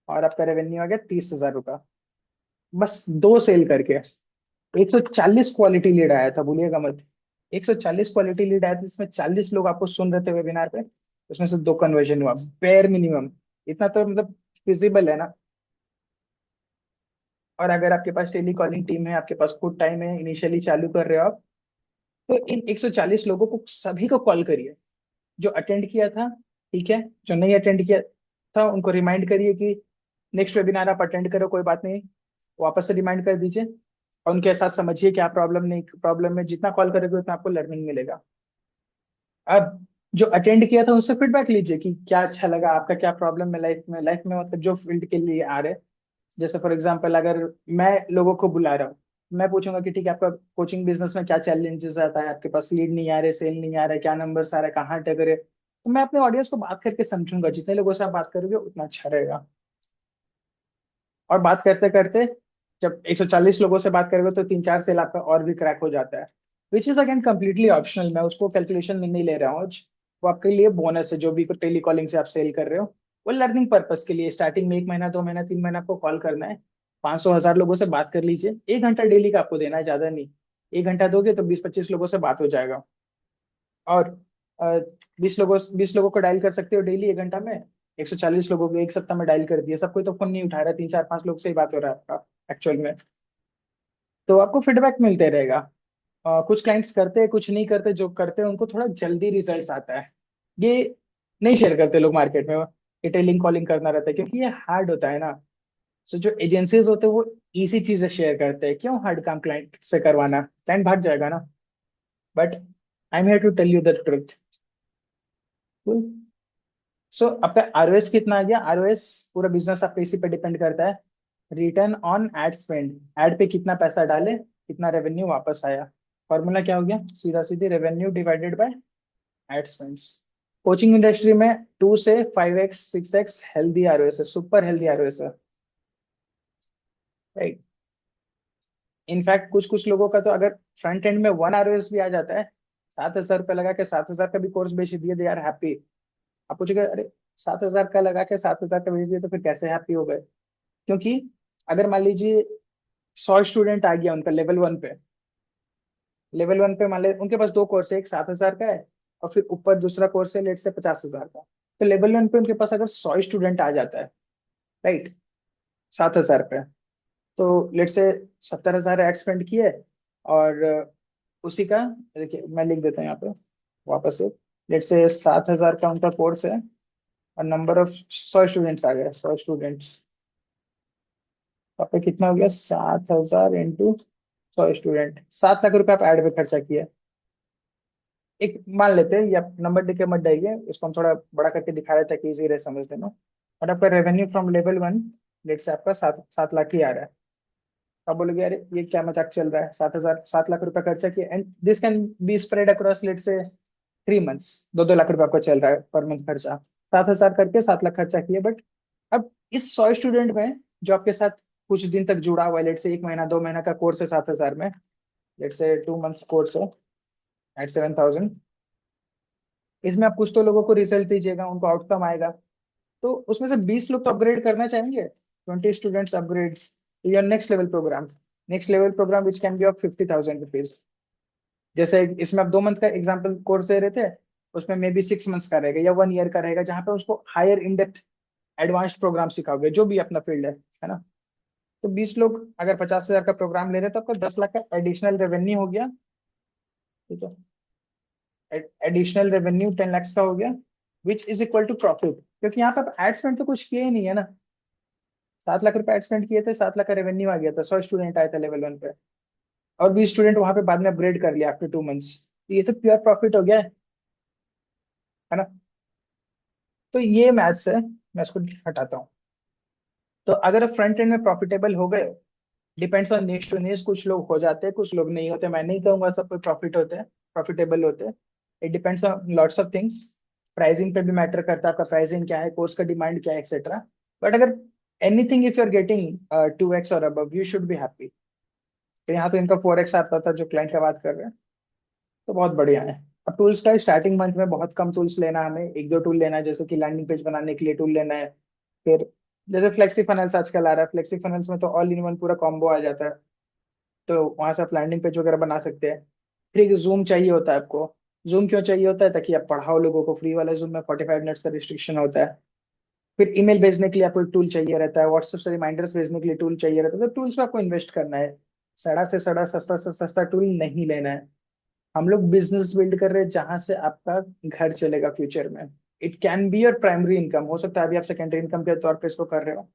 और आपका रेवेन्यू आ गया 30,000 रुपया, बस दो सेल करके। 140 क्वालिटी लीड आया था, भूलिएगा मत। 140 क्वालिटी लीड आया था, जिसमें 40 लोग आपको सुन रहे थे वेबिनार पे, उसमें से दो कन्वर्जन हुआ, बेयर मिनिमम। इतना तो मतलब फिजिबल है ना। और अगर आपके पास टेली कॉलिंग टीम है, आपके पास खुद टाइम है, इनिशियली चालू कर रहे हो आप, तो इन 140 लोगों को सभी को कॉल करिए। जो अटेंड किया था, ठीक है, जो नहीं अटेंड किया था उनको रिमाइंड करिए कि नेक्स्ट वेबिनार आप अटेंड करो, कोई बात नहीं, वापस से रिमाइंड कर दीजिए। और उनके साथ समझिए क्या प्रॉब्लम, नहीं प्रॉब्लम में जितना कॉल करोगे उतना आपको लर्निंग मिलेगा। अब जो अटेंड किया था उससे फीडबैक लीजिए कि क्या अच्छा लगा, आपका क्या प्रॉब्लम है लाइफ में मतलब जो फील्ड के लिए आ रहे हैं। जैसे फॉर एग्जांपल, अगर मैं लोगों को बुला रहा हूँ, मैं पूछूंगा कि ठीक है, आपका कोचिंग बिजनेस में क्या चैलेंजेस आता है, आपके पास लीड नहीं आ रहे, सेल नहीं आ रहा है, क्या नंबर्स आ रहा है, कहाँ टकरे। तो मैं अपने ऑडियंस को बात करके समझूंगा, जितने लोगों से आप बात करोगे उतना अच्छा रहेगा। और बात करते करते जब 140 लोगों से बात करोगे तो 3-4 सेल आपका और भी क्रैक हो जाता है, which is again completely optional. मैं उसको कैलकुलेशन में नहीं ले रहा हूँ आज। वो आपके लिए बोनस है, जो भी टेली कॉलिंग से आप सेल कर रहे हो। वो लर्निंग पर्पस के लिए स्टार्टिंग में 1 महीना, 2 महीना, 3 महीना आपको कॉल करना है। 500 1000 लोगों से बात कर लीजिए, 1 घंटा डेली का आपको देना है, ज्यादा नहीं। 1 घंटा दोगे तो 20-25 लोगों से बात हो जाएगा। और 20 लोगों को डायल कर सकते हो डेली 1 घंटा में। 140 लोगों को एक सप्ताह में डायल कर दिया, सब कोई तो फोन नहीं उठा रहा, 3 4 5 लोग से ही बात हो रहा है आपका एक्चुअल में। तो आपको फीडबैक मिलते रहेगा। कुछ क्लाइंट्स करते हैं, कुछ नहीं करते, जो करते हैं उनको थोड़ा जल्दी रिजल्ट्स आता है। ये नहीं शेयर करते लोग मार्केट में, डिटेलिंग कॉलिंग करना रहता है, क्योंकि ये हार्ड होता है ना। सो जो एजेंसीज होते हैं वो इजी चीजें शेयर करते हैं, क्यों हार्ड काम क्लाइंट से करवाना, क्लाइंट भाग जाएगा ना। But I am here to tell you the truth. So आपका आरओएस कितना आ गया? आरओएस पूरा बिजनेस आपका इसी पे डिपेंड करता है। Return on ad spend, ad पे कितना पैसा डाले, कितना रेवेन्यू वापस आया। फॉर्मूला क्या हो गया? सीधा सीधी revenue divided by ad spends. Coaching industry में 2 से 5x 6x हेल्दी आरओएस है, सुपर हेल्दी आरओएस है, राइट। इनफैक्ट कुछ कुछ लोगों का तो अगर फ्रंट एंड में 1 आरओएस भी आ जाता है, 7,000 रुपये लगा के 7,000 का भी कोर्स बेच दिए, दे आर हैप्पी। आप पूछोगे अरे 7,000 का लगा के 7,000 का बेच दिए तो फिर कैसे हैप्पी हो गए? क्योंकि अगर मान लीजिए 100 स्टूडेंट आ गया उनका लेवल 1 पे, लेवल 1 पे मान लीजिए उनके पास दो कोर्स है, एक 7,000 का है, और फिर ऊपर दूसरा कोर्स है लेट से 50,000 का। तो लेवल 1 पे उनके पास अगर 100 स्टूडेंट आ जाता है, राइट, 7,000 पे, तो लेट से 70,000 एड स्पेंड किए। और उसी का, देखिए मैं लिख देता हूँ यहाँ पे वापस से। लेट से 7,000 का उनका कोर्स है, और नंबर ऑफ 100 स्टूडेंट्स आ गए, 100 स्टूडेंट्स। आपका कितना हो गया? 7,000 इंटू 100 स्टूडेंट, 7 लाख रुपए आप ऐड पे खर्चा किया। एक मान लेते हैं, या नंबर देके मत डालिए, इसको हम थोड़ा बड़ा करके दिखा रहे थे कि इजी रहे समझने में। और आपका रेवेन्यू फ्रॉम लेवल 1 लेट से आपका 7 7 लाख ही आ रहा है। तो आप बोलोगे अरे ये क्या मजाक चल रहा है, 7,000 7 लाख रुपए खर्चा किया, and this can be spread across let's say 3 months. 2 2 lakh रुपए आपका चल रहा है पर मंथ खर्चा, 7,000 करके 7 लाख खर्चा किया। बट अब इस 100 स्टूडेंट में जो आपके साथ कुछ दिन तक जुड़ा हुआ है, लेट से 1 महीना 2 महीना का कोर्स है 7,000 में, लेट से 2 मंथ्स कोर्स है एट 7,000, इसमें आप कुछ तो लोगों को रिजल्ट दीजिएगा, उनको आउटकम आएगा। तो उसमें से 20 लोग तो अपग्रेड करना चाहेंगे, 20 students upgrades, your next level program. Next level program which can be of 50,000 rupees. जैसे इसमें आप 2 मंथ का एग्जाम्पल कोर्स दे रहे थे, उसमें मे बी 6 मंथ्स का रहेगा या 1 ईयर का रहेगा, जहाँ पे उसको higher in depth advanced program सिखाओगे, जो भी अपना फील्ड है ना। तो 20 लोग अगर 50,000 का प्रोग्राम ले रहे हैं तो आपका 10 लाख का एडिशनल रेवेन्यू हो गया, ठीक है। एडिशनल रेवेन्यू 10 lakhs का हो गया, which is equal to profit, क्योंकि यहाँ पे आप एड स्पेंड तो कुछ किए ही नहीं है ना। 7 लाख रुपए एड स्पेंड किए थे, 7 लाख का रेवेन्यू आ गया था, 100 स्टूडेंट आए थे लेवल 1 पे, और 20 स्टूडेंट वहां पे बाद में अपग्रेड कर लिया आफ्टर 2 मंथ्स। ये तो प्योर प्रॉफिट हो गया है ना। तो ये मैथ्स है, मैं इसको हटाता हूँ। तो अगर फ्रंट एंड में प्रॉफिटेबल हो गए, depends on next to next, कुछ लोग हो जाते हैं, कुछ लोग नहीं होते, मैं नहीं कहूंगा सब कोई प्रॉफिट होते हैं, प्रॉफिटेबल होते हैं। It depends on lots of things. Pricing पे भी मैटर करता है, आपका प्राइसिंग क्या है, कोर्स का डिमांड क्या है, एक्सेट्रा। बट अगर anything if you are getting 2x और above, you should be happy. तो यहाँ तो इनका 4x आता था जो क्लाइंट का बात कर रहे हैं। तो बहुत बढ़िया है। अब टूल्स का स्टार्टिंग मंथ में बहुत कम टूल्स लेना है, हमें एक दो टूल लेना है, जैसे कि लैंडिंग पेज बनाने के लिए टूल लेना है। फिर जैसे फ्लेक्सी फनल्स आजकल आ रहा है, फ्लेक्सी फनल्स में तो ऑल इन वन पूरा कॉम्बो आ जाता है। तो वहां से आप लैंडिंग पेज वगैरह बना सकते हैं। फिर एक जूम चाहिए होता है आपको। जूम क्यों चाहिए होता है? ताकि आप पढ़ाओ लोगों को। फ्री वाले जूम में 45 मिनट्स का रिस्ट्रिक्शन होता है। फिर ईमेल भेजने के लिए आपको एक टूल चाहिए रहता है, व्हाट्सएप से रिमाइंडर्स भेजने के लिए टूल चाहिए रहता है। तो टूल्स में आपको इन्वेस्ट करना है। सड़ा से सड़ा सस्ता से सस्ता टूल नहीं लेना है। हम लोग बिजनेस बिल्ड कर रहे हैं जहां से आपका घर चलेगा फ्यूचर में। It can be your primary income, हो सकता है अभी आप सेकेंडरी इनकम के तौर पे इसको कर रहे हो,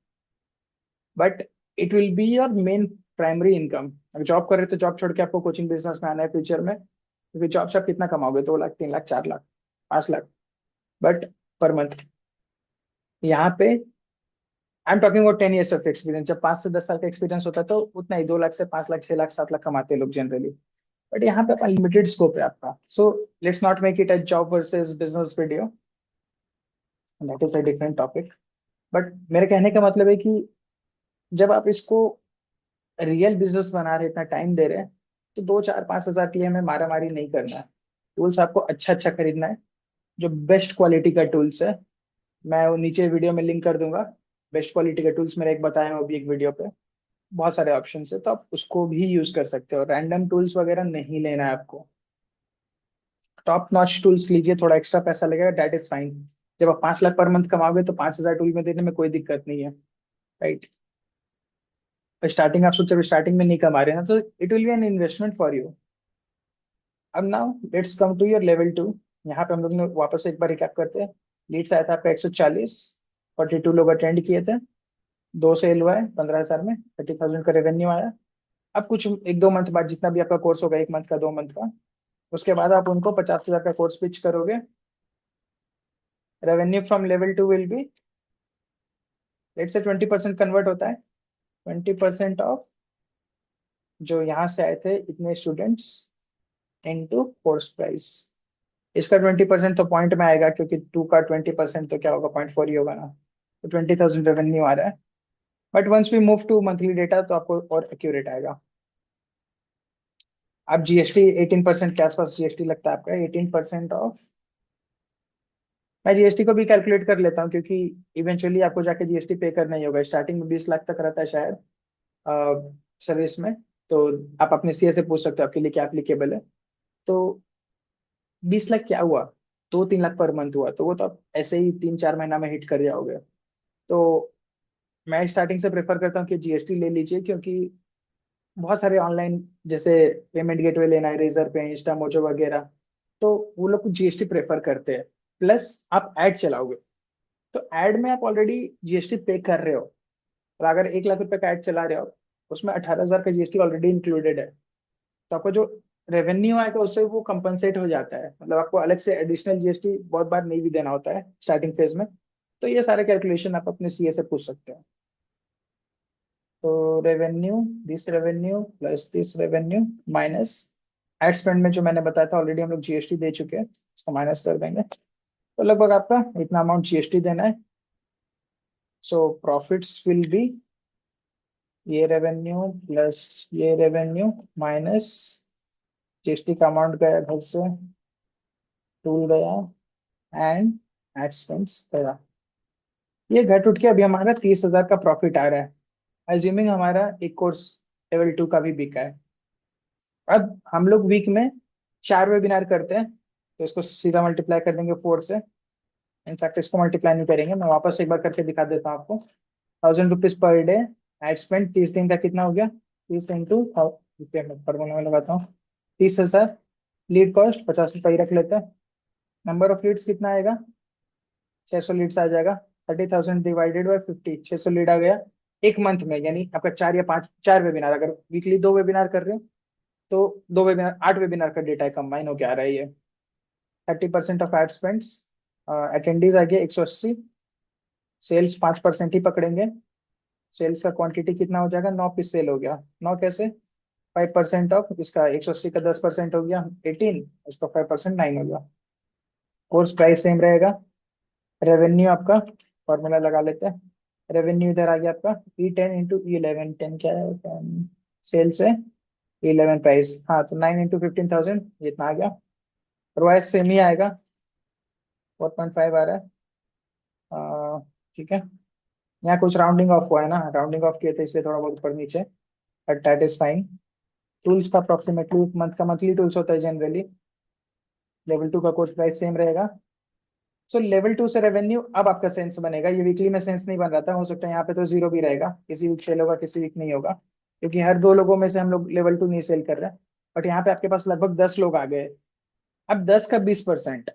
but it will be your main primary income. अगर जॉब कर रहे हो तो जॉब छोड़ के आपको कोचिंग बिजनेस में आना है फ्यूचर में, क्योंकि जॉब से आप कितना कमाओगे? 2 lakh, 3 lakh, 4 lakh, 5 lakh, but per month. यहाँ पे आई am talking about 10 years of experience. जब 5 से 10 साल का एक्सपीरियंस होता है तो उतना ही 2 लाख से 5 लाख, 6 लाख, 7 लाख कमाते हैं लोग जनरली। बट यहाँ पे अनलिमिटेड स्कोप है आपका। So let's not make it a job versus business video, that is a different topic. But मेरे कहने का मतलब है कि जब आप इसको रियल बिजनेस बना रहे, इतना टाइम दे रहे हैं, तो 2, 4, 5 हजार के लिए हमें मारा मारी नहीं करना है। टूल्स आपको अच्छा अच्छा खरीदना है, जो बेस्ट क्वालिटी का टूल्स है। मैं वो नीचे वीडियो में लिंक कर दूंगा। बेस्ट क्वालिटी का टूल्स मेरा एक बताया हूँ अभी एक वीडियो पे। बहुत सारे ऑप्शन है, तो आप उसको भी यूज कर सकते हो। रैंडम टूल्स वगैरह नहीं लेना है आपको। टॉप नॉच टूल्स लीजिए, थोड़ा एक्स्ट्रा पैसा लगेगा, दैट इज फाइन। जब आप 5 लाख पर मंथ कमाओगे तो 5 हजार टूल में देने में कोई दिक्कत नहीं है, राइट? स्टार्टिंग आप सोच रहे स्टार्टिंग में नहीं कमा रहे हैं, तो it will be an investment for you. अब now let's come to your level 2। यहाँ पे हम लोग ने वापस से एक बार रिकैप करते हैं। लीड्स आया था आपका 140, 42 लोग अटेंड किए थे, 2 सेल हुआ है 15 हजार में, 30,000 का रेवेन्यू आया। अब कुछ एक दो मंथ बाद जितना भी आपका कोर्स होगा, 1 मंथ का, 2 मंथ का, उसके बाद आप उनको 50 हजार का कोर्स पिच करोगे। Revenue from level 2 will be, let's say 20% convert होता है। 20% ऑफ जो यहाँ से आए थे इतने स्टूडेंट्स इनटू कोर्स प्राइस। इसका 20% तो पॉइंट में आएगा, क्योंकि 2 का 20% तो क्या होगा? 0.4 ही होगा ना। तो 20,000 रेवेन्यू आ रहा है। But once we move to monthly data तो आपको और एक्यूरेट आएगा। अब जीएसटी 18% के आसपास जीएसटी लगता है आपका। 18% ऑफ, मैं जीएसटी को भी कैलकुलेट कर लेता हूँ, क्योंकि इवेंचुअली आपको जाके जीएसटी पे करना ही होगा। स्टार्टिंग में 20 लाख तक रहता है शायद सर्विस में। तो आप अपने सीए से पूछ सकते हो आपके लिए क्या एप्लीकेबल है। तो 20 लाख क्या हुआ? 2-3 लाख पर मंथ हुआ, तो वो तो आप ऐसे ही 3-4 महीना में हिट कर जाओगे। तो मैं स्टार्टिंग से प्रेफर करता हूँ कि जीएसटी ले लीजिए, क्योंकि बहुत सारे ऑनलाइन जैसे पेमेंट गेटवे लेना है, रेजर पे, इंस्टा मोजो वगैरह, तो वो लोग जीएसटी प्रेफर करते हैं। प्लस आप ऐड चलाओगे, तो ऐड में आप ऑलरेडी जीएसटी पे कर रहे हो। और अगर 1 लाख रुपए का ऐड चला रहे हो, उसमें 18 हजार का जीएसटी ऑलरेडी इंक्लूडेड है। तो आपको जो रेवेन्यू आएगा उससे वो कंपनसेट हो जाता है। मतलब आपको अलग से एडिशनल जीएसटी बहुत बार नहीं भी देना होता है स्टार्टिंग फेज में। तो ये सारे कैलकुलेशन आप अपने सीए से पूछ सकते हैं। तो revenue, this revenue plus this revenue minus ad spend में जो मैंने बताया था ऑलरेडी हम लोग जीएसटी दे चुके हैं, उसको माइनस कर देंगे। तो लगभग आपका इतना अमाउंट जीएसटी देना है। सो प्रॉफिट्स विल बी ये रेवेन्यू प्लस ये रेवेन्यू माइनस जीएसटी का अमाउंट गया घर से, टूल गया, एंड एक्सपेंस गया। ये घट उठ के अभी हमारा 30 हजार का प्रॉफिट आ रहा है, अज्यूमिंग हमारा एक कोर्स लेवल 2 का भी बिका है। अब हम लोग वीक में 4 वेबिनार करते हैं, तो इसको सीधा मल्टीप्लाई कर देंगे 4 से। इनफैक्ट इसको मल्टीप्लाई नहीं करेंगे, मैं वापस एक बार करके दिखा देता हूँ आपको। 1,000 rupees per day, ad spend 30 दिन का कितना हो गया? 30 इंटू रुपये में फॉर्मूला में लगाता हूँ, 30 हजार। लीड कॉस्ट 50 रुपये ही रख लेते हैं। नंबर ऑफ लीड्स कितना आएगा? 600 लीड्स आ जाएगा। 30,000 डिवाइडेड बाई 50, 600 लीड आ गया एक मंथ में। यानी आपका 4 या 5, 4 वेबिनार, अगर वीकली 2 वेबिनार कर रहे हो तो 2 वेबिनार, 8 वेबिनार का डेटा कंबाइन होकर आ रहा है ये। 30% ऑफ एड स्पेंड्स, अटेंडीज आ गया 180। सेल्स 5% ही पकड़ेंगे। सेल्स का क्वांटिटी कितना हो जाएगा? 9 पीस सेल हो गया। 9 कैसे? 5% ऑफ इसका 180 का 10% हो गया 18, इसका 5% 9 हो गया। कोर्स प्राइस सेम रहेगा। रेवेन्यू आपका फॉर्मूला लगा लेते हैं। रेवेन्यू इधर आ गया आपका E10 इंटू E11। 10 क्या है? 10 सेल्स है, 11 प्राइस, हाँ तो 9 × 15,000 इतना आ गया। और वाइस सेम ही आएगा, 4.5 आ रहा है। ठीक है। यहाँ कुछ राउंडिंग ऑफ हुआ है ना, राउंडिंग ऑफ किए थे इसलिए थोड़ा बहुत ऊपर नीचे, but that is fine. Tools का अप्रोक्सीमेटली मंथ का मंथली टूल्स होता है जनरली। लेवल 2 का कोर्स प्राइस सेम रहेगा। सो लेवल 2 से रेवेन्यू अब आपका सेंस बनेगा, ये वीकली में सेंस नहीं बन रहा था, हो सकता है यहाँ पे तो जीरो भी रहेगा, किसी वीक सेल होगा किसी वीक नहीं होगा, क्योंकि हर 2 लोगों में से हम लोग लेवल 2 नहीं सेल कर रहे हैं। बट यहाँ पे आपके पास लगभग 10 लोग आ गए। अब 10 का 20%,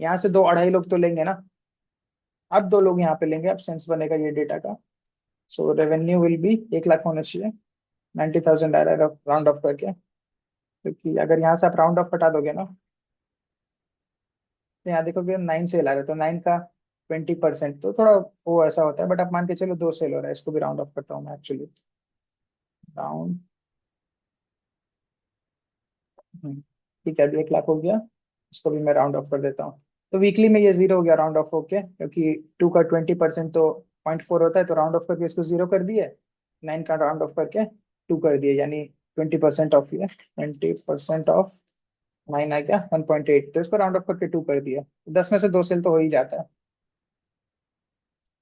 यहाँ से 2 2.5 लोग तो लेंगे ना, अब 2 लोग यहाँ पे लेंगे, अब सेंस बनेगा ये डेटा का। सो रेवेन्यू विल बी 1 लाख होना चाहिए। 90,000 आ रहा है राउंड ऑफ करके, क्योंकि अगर यहाँ से आप राउंड ऑफ हटा दोगे ना, तो यहाँ देखोगे 9 सेल आ रहा है, तो 9 का 20%, तो थोड़ा वो ऐसा होता है, बट आप मान के चलो 2 सेल हो रहा है, इसको भी राउंड ऑफ करता हूँ मैं एक्चुअली। राउंड, ठीक है, अभी 1 लाख हो गया, इसको भी मैं राउंड ऑफ कर देता हूँ। तो वीकली में ये जीरो हो गया राउंड ऑफ होके, क्योंकि 2 का 20% तो 0.4 होता है, तो राउंड ऑफ करके इसको जीरो कर दिए, 9 का राउंड ऑफ करके 2 कर दिए, यानी 20% ऑफ, ये 20% ऑफ 9 आ गया 1.8, तो इसको राउंड ऑफ करके 2 कर दिया। 10 में से 2 सेल तो हो ही जाता है।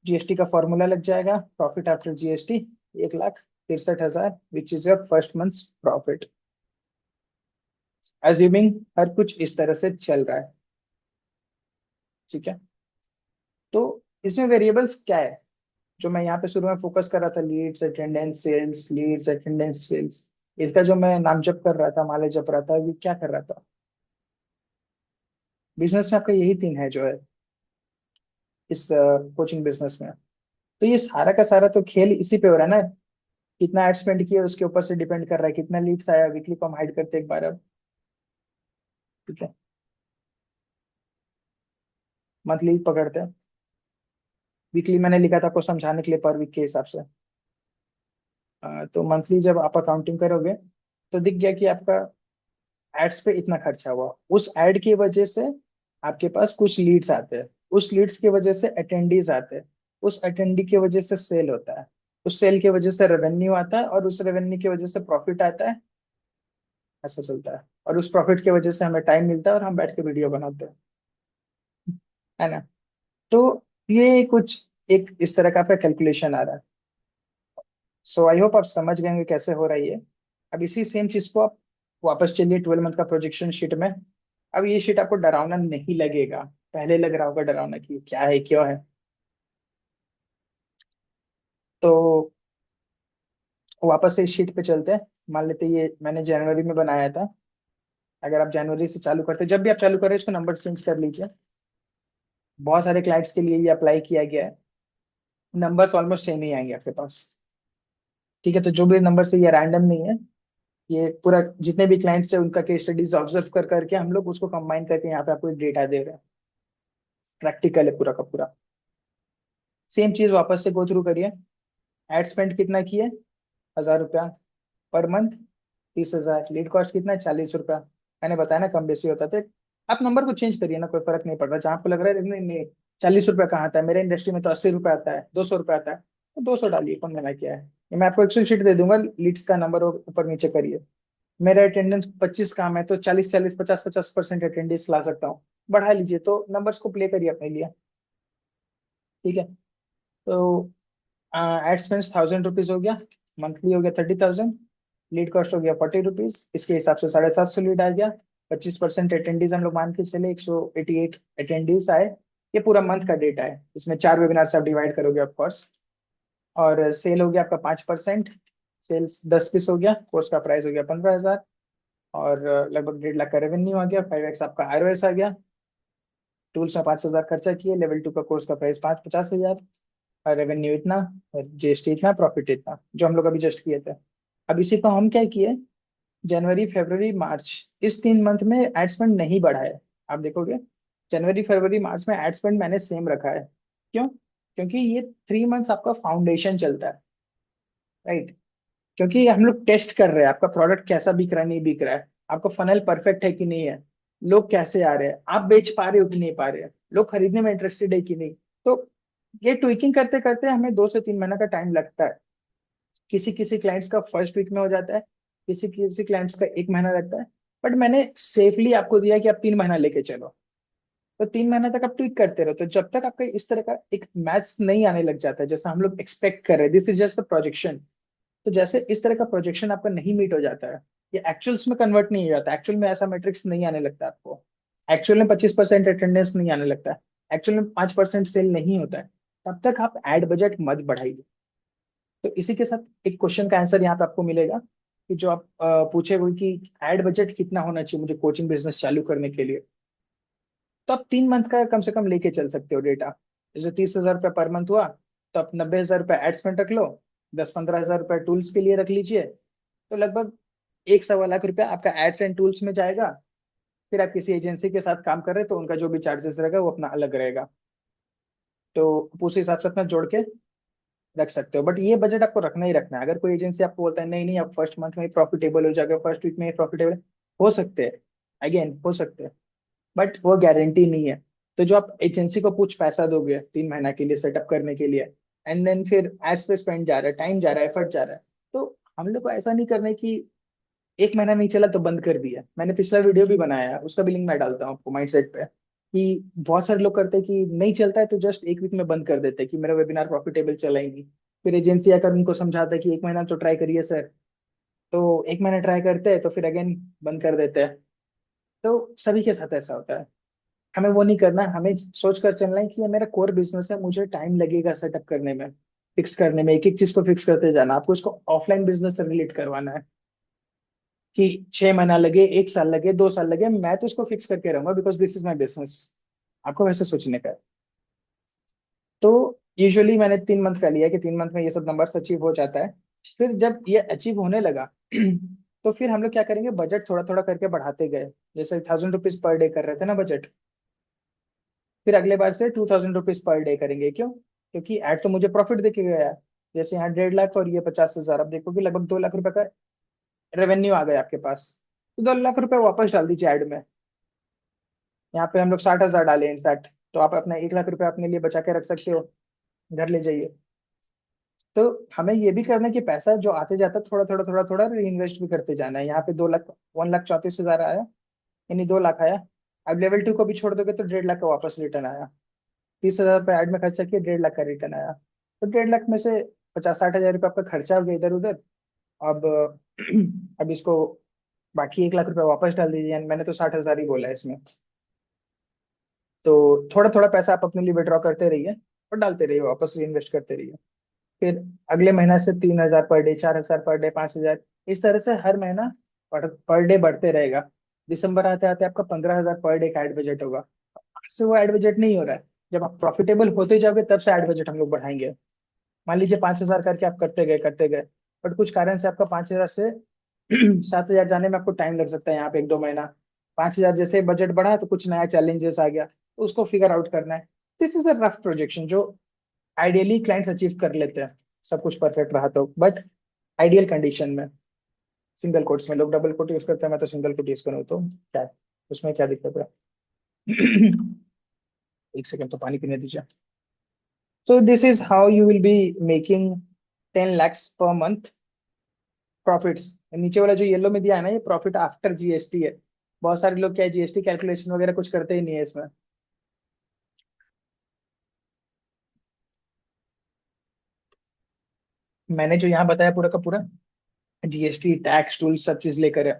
जीएसटी का फॉर्मूला लग जाएगा, profit after GST 1,63,000, which is your first month's profit, assuming हर कुछ इस तरह से चल रहा है। ठीक है। तो इसमें वेरिएबल्स क्या है, जो मैं यहाँ पे शुरू में फोकस कर रहा था, leads attendance sales, leads attendance sales, इसका जो मैं नाम जप कर रहा था, माले जप रहा था, ये क्या कर रहा था? बिजनेस में आपका यही 3 है जो है इस कोचिंग बिजनेस में। तो ये सारा का सारा तो खेल इसी पे हो रहा है ना, कितना एड स्पेंड किया उसके ऊपर से डिपेंड कर रहा है, कितना लीड्स आया, वीकली को हम हाइड करते हैं एक बार अब। ठीक है, मंथली पकड़ते हैं। वीकली मैंने लिखा था आपको समझाने के लिए पर वीक के हिसाब से। तो मंथली जब आप अकाउंटिंग करोगे, तो दिख गया कि आपका एड्स पे इतना खर्चा हुआ, उस एड की वजह से आपके पास कुछ लीड्स आते हैं, उस लीड्स की वजह से अटेंडीज आते हैं, उस अटेंडी की वजह से सेल होता है, उस सेल की वजह से रेवेन्यू आता है, और उस रेवेन्यू की वजह से प्रॉफिट आता है। ऐसा चलता है, और उस प्रॉफिट की वजह से हमें टाइम मिलता है और हम बैठ के वीडियो बनाते हैं, है ना। तो ये कुछ एक इस तरह का आपका कैलकुलेशन आ रहा है। सो आई होप आप समझ गए होंगे कैसे हो रही है। अब इसी सेम चीज को आप वापस चलिए 12 मंथ का प्रोजेक्शन शीट में। अब ये शीट आपको डरावना नहीं लगेगा, पहले लग रहा होगा डरावना कि क्या है क्यों है। तो वापस से इस शीट पे चलते हैं। मान लेते हैं ये मैंने जनवरी में बनाया था। अगर आप जनवरी से चालू करते, जब भी आप चालू करें इसको नंबर चेंज कर लीजिए। बहुत सारे क्लाइंट्स के लिए ये अप्लाई किया गया है, नंबर्स ऑलमोस्ट सेम ही आएंगे आपके पास। ठीक है, तो जो भी नंबर से, ये रैंडम नहीं है, ये पूरा जितने भी क्लाइंट्स है उनका केस स्टडीज ऑब्जर्व कर करके हम लोग उसको कंबाइन करके यहाँ पे आपको एक डेटा दे रहे हैं। प्रैक्टिकल है पूरा का पूरा। सेम चीज वापस से गो थ्रू करिए। एड स्पेंड कितना किए, 1,000 रुपया पर मंथ, 30,000। लीड कॉस्ट कितना है, 40 रुपया। मैंने बताया ना कम बेसी होता था। आप नंबर को चेंज करिए ना, कोई फर्क नहीं पड़ता, जहाँ आपको लग रहा है नहीं नहीं 40 रुपया कहाँ आता है, मेरे इंडस्ट्री में तो 80 रुपया आता है, 200 रुपया आता है, तो 200 डालिए, कौन मना किया है। ये मैं आपको एक्सेल शीट दे दूंगा, लीड्स का नंबर ऊपर नीचे करिए। मेरा अटेंडेंस 25 काम है, तो 40 40 50 50% अटेंडेंस ला सकता हूँ, बढ़ा लीजिए, तो नंबर्स को प्ले करिए अपने लिए। ठीक है। तो एड स्पेंस 1,000 रुपीज हो गया, मंथली हो गया 30,000, लीड कॉस्ट हो गया 40 रुपीज, इसके हिसाब से 750 लीड आ गया। 25% अटेंडीज हम लोग मान के चले, 188 अटेंडीज आए। ये पूरा मंथ का डेटा है, इसमें 4 वेबिनार से आप डिवाइड करोगे ऑफ कोर्स। और सेल हो गया आपका 5%, सेल्स 10 पीस हो गया, कोर्स का प्राइस हो गया 15,000, और लगभग 1.5 लाख का रेवेन्यू आ गया, 5x आपका आरओएस आ गया। टूल्स में 5,000 खर्चा किए, लेवल 2 का कोर्स का प्राइस 50,000, और रेवेन्यू इतना, और जीएसटी इतना, प्रॉफिट इतना, जो हम लोग अभी जस्ट किए थे। अब इसी को हम क्या किए, जनवरी फरवरी मार्च, इस 3 मंथ में एड स्पेंड नहीं बढ़ा है। आप देखोगे जनवरी फरवरी मार्च में एड स्पेंड मैंने सेम रखा है। क्यों? क्योंकि ये 3 मंथ्स आपका फाउंडेशन चलता है, राइट। क्योंकि हम लोग टेस्ट कर रहे हैं आपका प्रोडक्ट कैसा बिक रहा है, नहीं बिक रहा है, आपका फनल परफेक्ट है कि नहीं है, लोग कैसे आ रहे हैं, आप बेच पा रहे हो कि नहीं पा रहे हैं, लोग खरीदने में इंटरेस्टेड है कि नहीं। तो ये ट्विकिंग करते करते हमें 2 से 3 महीने का टाइम लगता है। किसी किसी क्लाइंट्स का फर्स्ट वीक में हो जाता है, किसी किसी क्लाइंट्स का 1 महीना रहता है। बट मैंने सेफली आपको दिया कि आप 3 महीना लेके चलो। तो 3 महीने तक आप ट्वीक करते रहो, तो जब तक आपका इस तरह का एक मैच नहीं आने लग जाता है जैसा हम लोग एक्सपेक्ट कर रहे हैं, this is just the projection. तो जैसे इस तरह का प्रोजेक्शन आपका नहीं मीट हो जाता है, ये एक्चुअल्स में कन्वर्ट नहीं हो जाता, एक्चुअल में ऐसा मैट्रिक्स नहीं आने लगता आपको, एक्चुअल में 25% अटेंडेंस नहीं आने लगता है, एक्चुअल में 5% सेल नहीं होता है, तब तक आप एड बजट मत बढ़ाइए। तो इसी के साथ एक क्वेश्चन का आंसर यहाँ पे आपको मिलेगा कि जो आप पूछे हुए कि एड बजट कितना होना चाहिए मुझे कोचिंग बिजनेस चालू करने के लिए। तो आप 3 मंथ का कम से कम लेके चल सकते हो डेटा। जैसे 30,000 रुपये पर मंथ हुआ, तो आप 90,000 रुपये एड्स में रख लो, 10-15 हजार रुपये टूल्स के लिए रख लीजिए। तो लगभग 1-1.25 लाख रुपया आपका एड्स एंड टूल्स में जाएगा। फिर आप किसी एजेंसी के साथ काम कर रहे हैं तो उनका जो भी चार्जेस रहेगा वो अपना अलग रहेगा। तो आप उस हिसाब से अपना जोड़ के रख सकते हो। बट ये बजट आपको रखना ही रखना है। अगर कोई एजेंसी आपको बोलता है नहीं नहीं आप फर्स्ट मंथ में प्रॉफिटेबल हो जाएगा, फर्स्ट वीक में प्रॉफिटेबल हो सकते हैं, अगेन हो सकते हैं, बट वो गारंटी नहीं है। तो जो आप एजेंसी को कुछ पैसा दोगे 3 महीना के लिए सेटअप करने के लिए, एंड देन फिर एड्स पे स्पेंड जा रहा है, टाइम जा रहा है, एफर्ट जा रहा है, तो हम लोग को ऐसा नहीं करना है कि 1 महीना नहीं चला तो बंद कर दिया। मैंने पिछला वीडियो भी बनाया है, उसका भी लिंक मैं डालता हूँ आपको माइंडसेट पे, कि बहुत सारे लोग करते हैं कि नहीं चलता है तो जस्ट 1 वीक में बंद कर देते हैं कि मेरा वेबिनार प्रॉफिटेबल चला ही नहीं। फिर एजेंसी आकर उनको समझाता है कि 1 महीना तो ट्राई करिए सर। तो 1 महीना ट्राई करते हैं तो फिर अगेन बंद कर देते हैं। तो सभी के साथ ऐसा होता है। हमें वो नहीं करना, हमें सोच कर चलना है कि ये मेरा कोर बिजनेस है, मुझे टाइम लगेगा सेटअप करने में, फिक्स करने में, एक एक चीज को फिक्स करते जाना। आपको इसको ऑफलाइन बिजनेस से रिलेट करवाना है कि 6 महीना लगे, 1 साल लगे, 2 साल लगे, मैं तो इसको फिक्स करके रहूंगा because this is my business. आपको वैसे सोचने का है। तो यूजुअली मैंने 3 मंथ का लिया कि 3 मंथ में ये सब नंबर्स अचीव हो जाता है। फिर जब ये अचीव होने लगा तो फिर हम लोग क्या करेंगे, बजट थोड़ा थोड़ा करके बढ़ाते गए। जैसे 1,000 रुपीज पर डे कर रहे थे ना बजट, फिर अगले बार से 2,000 रुपीज पर डे करेंगे। क्यों? क्योंकि ऐड तो मुझे प्रॉफिट देके गया है। जैसे यहाँ 1.5 लाख और ये 50,000, अब देखो कि लगभग 2 लाख रुपए का रेवेन्यू आ गया आपके पास। तो 2 लाख रुपए वापस डाल दीजिए ऐड में। यहाँ पे हम लोग 60,000 डाले इनफैक्ट, तो आप अपना 1 लाख रुपए अपने लिए बचा के रख सकते हो, घर ले जाइए। तो हमें ये भी करना है कि पैसा जो आते जाता है थोड़ा थोड़ा थोड़ा थोड़ा री इन्वेस्ट भी करते जाना है। यहाँ पे 2 लाख, 1,34,000 आया, यानी 2 लाख आया। अब लेवल 2 को भी छोड़ दोगे तो 1.5 लाख का वापस रिटर्न आया। 30,000 रुपये ऐड में खर्चा किया, 1.5 लाख का रिटर्न आया। तो 1.5 लाख में से 50-60 हजार रुपये आपका खर्चा हो गया इधर उधर। अब अब इसको बाकी 1 लाख रुपए वापस डाल दीजिए, यानी मैंने तो 60,000 ही बोला है इसमें। तो थोड़ा थोड़ा पैसा आप अपने लिए विड्रॉ करते रहिए और डालते रहिए, वापस री इन्वेस्ट करते रहिए। फिर अगले महीना से 3,000 पर डे, 4,000 पर डे, 5,000, इस तरह से हर महीना पर डे बढ़ते रहेगा। दिसंबर आते आते आपका 15,000 पर डे का एड बजट होगा। आज से वो एड बजट नहीं हो रहा है, जब आप प्रॉफिटेबल होते जाओगे तब से एड बजट हम लोग बढ़ाएंगे। मान लीजिए 5,000 करके आप करते गए, बट कुछ कारण से आपका 5,000 से 7,000 जाने में आपको टाइम लग सकता है, यहाँ पे 1-2 महीना। 5,000 जैसे बजट बढ़ा तो कुछ नया चैलेंजेस आ गया, तो उसको फिगर आउट करना है। This is a rough projection जो आइडियली क्लाइंट्स अचीव कर लेते हैं, सब कुछ परफेक्ट रहा तो। बट आइडियल कंडीशन में, सिंगल कोट्स में, लोग डबल कोट यूज करते हैं, मैं तो सिंगल कोट यूज करूँ तो क्या है? उसमें क्या दिक्कत है? 1 सेकंड तो पानी पीने दीजिए। So this is how you will be making 10 lakhs per month profits. नीचे वाला जो येलो में दिया है ना, ये प्रॉफिट आफ्टर जीएसटी है। बहुत सारे लोग क्या जीएसटी कैलकुलेशन वगैरह कुछ करते ही नहीं है इसमें। मैंने जो यहाँ बताया पूरा का पूरा जीएसटी टैक्स टूल सब चीज लेकर है।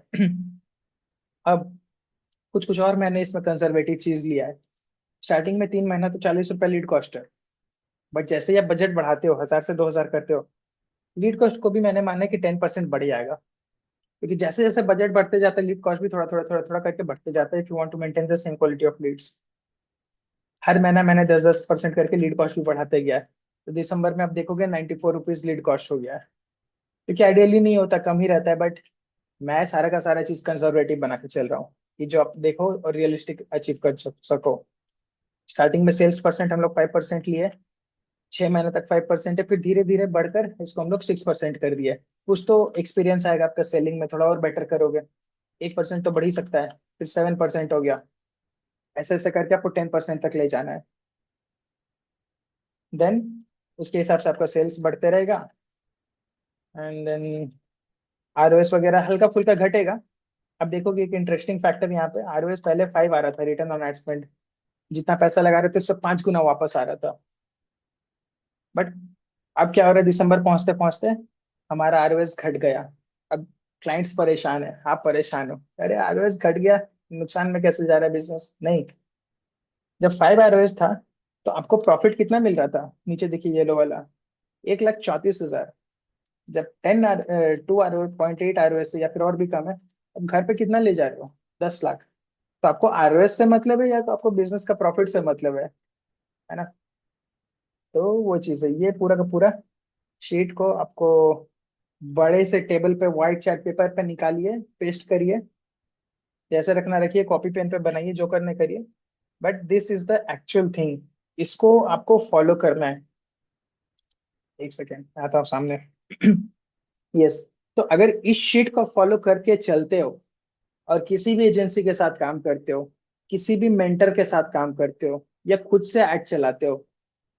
अब कुछ कुछ और मैंने इसमें कंजर्वेटिव चीज लिया है। स्टार्टिंग में 3 महीना तो 40 रुपये लीड कॉस्ट है। बट जैसे ही आप बजट बढ़ाते हो, 1,000 से 2,000 करते हो, लीड कॉस्ट को भी मैंने माना है कि 10% बढ़ जाएगा। क्योंकि जैसे जैसे बजट बढ़ते जाता है लीड कॉस्ट भी थोड़ा थोड़ा थोड़ा थोड़ा करके बढ़ते जाता है, if you want to maintain the same quality of leads. हर महीना मैंने 10-10% करके लीड कॉस्ट भी बढ़ाते गया है। तो दिसंबर में आप देखोगे 94 रुपीज लीड कॉस्ट हो गया है। क्योंकि आइडियली नहीं होता, कम ही रहता है, बट मैं सारा का सारा चीज कंजर्वेटिव बना के चल रहा हूँ कि जो आप देखो और रियलिस्टिक अचीव कर सको। स्टार्टिंग में सेल्स परसेंट हम लोग 5% लिए, 6 महीने तक 5% है, फिर धीरे धीरे बढ़कर इसको हम लोग 6% कर दिया है। कुछ तो एक्सपीरियंस आएगा आपका, सेलिंग में थोड़ा और बेटर करोगे, 1% तो बढ़ ही सकता है। फिर 7% हो गया। ऐसे ऐसे करके आपको 10% तक ले जाना है। देन उसके हिसाब से आपका सेल्स बढ़ते रहेगा। एंड देन आरओएस वगैरह हल्का फुल्का घटेगा। अब देखोगे एक इंटरेस्टिंग फैक्टर यहाँ पे, आरओएस पहले 5 आ रहा था, रिटर्न ऑन एड स्पेंड। जितना पैसा लगा रहे थे उससे 5 गुना वापस आ रहा था। बट अब क्या हो रहा है, दिसंबर पहुंचते पहुंचते हमारा आरओएस घट गया। अब क्लाइंट्स परेशान है, आप परेशान हो, अरे आरओएस घट गया, नुकसान में कैसे जा रहा है बिजनेस। नहीं, जब 5 आरओएस था तो आपको प्रॉफिट कितना मिल रहा था, नीचे देखिए येलो वाला, 1,34,000। जब 2 आरओ 0.8 आरओएस या फिर और भी कम है, अब घर पे कितना ले जा रहे हो, 10 लाख। तो आपको आरओएस से मतलब है या तो आपको बिजनेस का प्रॉफिट से मतलब है ना। तो वो चीज है, ये पूरा का पूरा शीट को आपको बड़े से टेबल पे व्हाइट चार्ट पेपर पे निकालिए, पेस्ट करिए, जैसे रखना रखिए, कॉपी पेन पे बनाइए, जो करने करिए। But this is the actual thing, इसको आपको फॉलो करना है। एक सेकेंड आता हूँ सामने। यस। तो अगर इस शीट को फॉलो करके चलते हो और किसी भी एजेंसी के साथ काम करते हो, किसी भी मेंटर के साथ काम करते हो, या खुद से एड चलाते हो,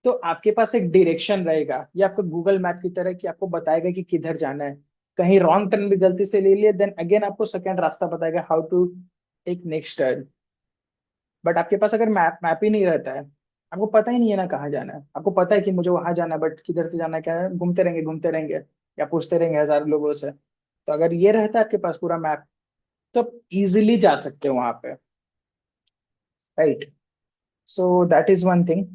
तो आपके पास एक डायरेक्शन रहेगा, ये आपको गूगल मैप की तरह कि आपको बताएगा कि किधर जाना है। कहीं रॉन्ग टर्न भी गलती से ले लिए, देन अगेन आपको सेकंड रास्ता बताएगा, how to take next turn. But आपके पास अगर मैप मैप ही नहीं रहता है, आपको पता ही नहीं है ना कहाँ जाना है, आपको पता है कि मुझे वहां जाना है बट किधर से जाना है, क्या है, घूमते रहेंगे या पूछते रहेंगे 1,000 लोगों से। तो अगर ये रहता है आपके पास पूरा मैप, तो आप इजिली जा सकते हो वहां पे, right. So that is one thing.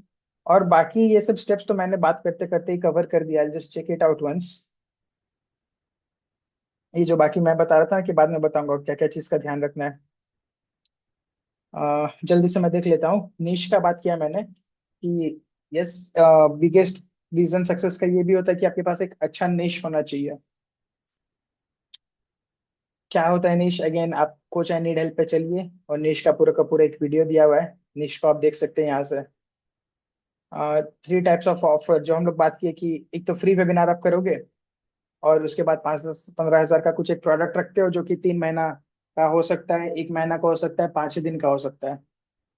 और बाकी ये सब स्टेप्स तो मैंने बात करते करते ही कवर कर दिया, just check it out once. ये जो बाकी मैं बता रहा था ना कि बाद में बताऊंगा क्या क्या चीज का ध्यान रखना है। जल्दी से मैं देख लेता हूँ, नीश का बात किया मैंने कि यस, बिगेस्ट रीजन सक्सेस का ये भी होता है कि आपके पास एक अच्छा निश होना चाहिए। क्या होता है निश, अगेन आप कोच आई नीड हेल्प पे चलिए, और निश का पूरा एक वीडियो दिया हुआ है, निश को आप देख सकते हैं यहाँ से। 3 टाइप्स ऑफ ऑफर जो हम लोग बात किए, कि एक तो फ्री वेबिनार आप करोगे, और उसके बाद 5-10-15 हजार का कुछ एक प्रोडक्ट रखते हो, जो कि 3 महीना का हो सकता है, 1 महीना का हो सकता है, 5 दिन का हो सकता है।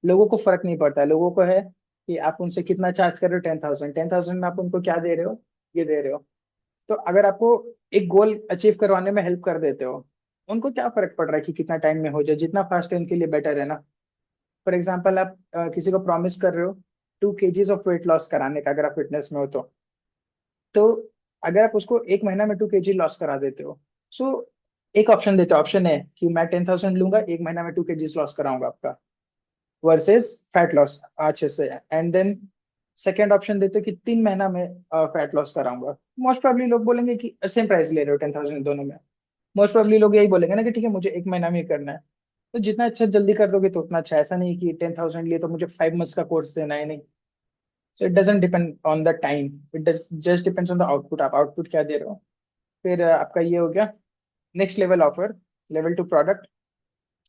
लोगों को फर्क नहीं पड़ता है, लोगों को है कि आप उनसे कितना चार्ज कर रहे हो, 10,000, 10,000 में आप उनको क्या दे रहे हो, ये दे रहे हो। तो अगर आपको एक गोल अचीव करवाने में हेल्प कर देते हो, उनको क्या फर्क पड़ रहा है कि कितना टाइम में हो जाए, जितना फास्ट है उनके लिए बेटर है ना। फॉर एग्जाम्पल आप किसी को प्रॉमिस कर रहे हो 2 kgs ऑफ वेट लॉस कराने का, अगर आप फिटनेस में हो तो अगर आप उसको 1 महीना में 2 kg लॉस करा देते हो, सो एक ऑप्शन देते हो, ऑप्शन है कि मैं 10,000 लूंगा, 1 महीना में 2 kgs लॉस कराऊंगा आपका, वर्सेस फैट लॉस अच्छे से। एंड देन सेकेंड ऑप्शन देते हो कि 3 महीना में फैट लॉस कराऊंगा। मोस्ट प्रोबेबली लोग बोलेंगे कि सेम प्राइस ले रहे हो 10,000 दोनों में, मोस्ट प्रोबेबली लोग यही बोलेंगे ना कि ठीक है मुझे 1 महीना में ही करना है। तो जितना अच्छा जल्दी कर दोगे तो उतना अच्छा, ऐसा नहीं कि 10,000 लिए तो मुझे 5 मंथ्स का कोर्स देना है, नहीं। So it doesn't depend on the time, it just depends on the output, आप आउटपुट क्या दे रहे हो। फिर आपका ये हो गया next level offer, level 2 product.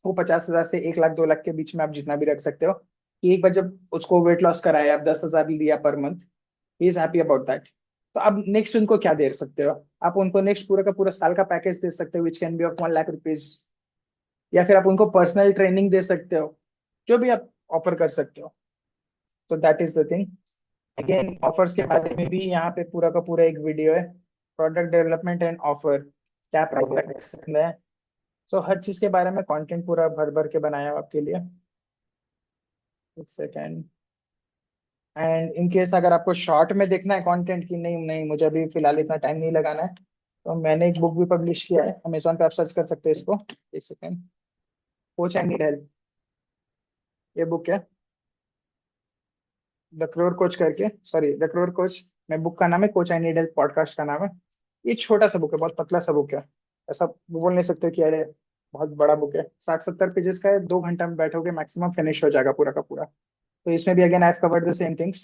वो 50,000 से 1 लाख 2 लाख के बीच में आप जितना भी रख सकते हो, कि एक बार जब उसको वेट लॉस कराया, आप 10,000 लिया per month, he is happy about that. तो अब नेक्स्ट उनको क्या दे सकते हो, आप उनको नेक्स्ट पूरा का पूरा साल का पैकेज दे सकते हो, विच can be of 1 lakh rupees. या फिर आप उनको पर्सनल ट्रेनिंग दे सकते हो, जो भी आप ऑफर कर सकते हो। तो that is the thing. Again offers के बारे में भी यहाँ पे पूरा का पूरा एक वीडियो है, प्रोडक्ट डेवलपमेंट एंड ऑफर, क्या प्राइस रख सकते हैं। सो हर चीज के बारे में कंटेंट पूरा भर भर के बनाया हो आपके लिए। एक सेकेंड। एंड इन केस अगर आपको शॉर्ट में देखना है कंटेंट, की नहीं नहीं मुझे अभी फिलहाल इतना टाइम नहीं लगाना है, तो मैंने एक बुक भी पब्लिश किया है, अमेजोन पे आप सर्च कर सकते हैं इसको। एक second, coach and need help, ये बुक है, द करोड़ कोच करके, सॉरी द करोड़ कोच, मैं बुक का नाम है, coach I need help podcast का नाम है। ये छोटा सा बुक है, बहुत पतला सा बुक है, ऐसा बोल नहीं सकते कि अरे बहुत बड़ा बुक है, 60-70 पेजेस का है, 2 घंटा में बैठोगे मैक्सिमम, फिनिश हो जाएगा पूरा का पूरा। तो इसमें भी again I have covered the same things.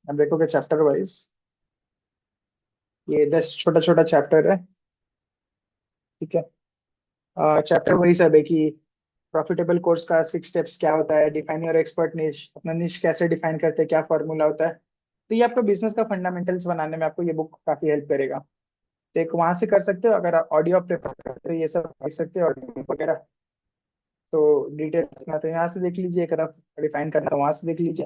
अब देखोगे चैप्टर वाइज, ये 10 छोटा छोटा चैप्टर है, ठीक है। चैप्टर वही सब है कि प्रॉफिटेबल कोर्स का 6 स्टेप्स क्या होता है, डिफाइन योर एक्सपर्ट निश, अपना निश कैसे डिफाइन करते हैं, क्या फॉर्मूला होता है। तो ये आपको बिजनेस का फंडामेंटल्स बनाने में आपको ये बुक काफी हेल्प करेगा। तो एक वहां से कर सकते हो, अगर आप ऑडियो प्रेफर करते हो ये सब देख सकते हो ऑडियो वगैरह, तो डिटेल्स में तो यहाँ से देख लीजिए, अगर आप डिफाइन करना तो वहां से देख लीजिए।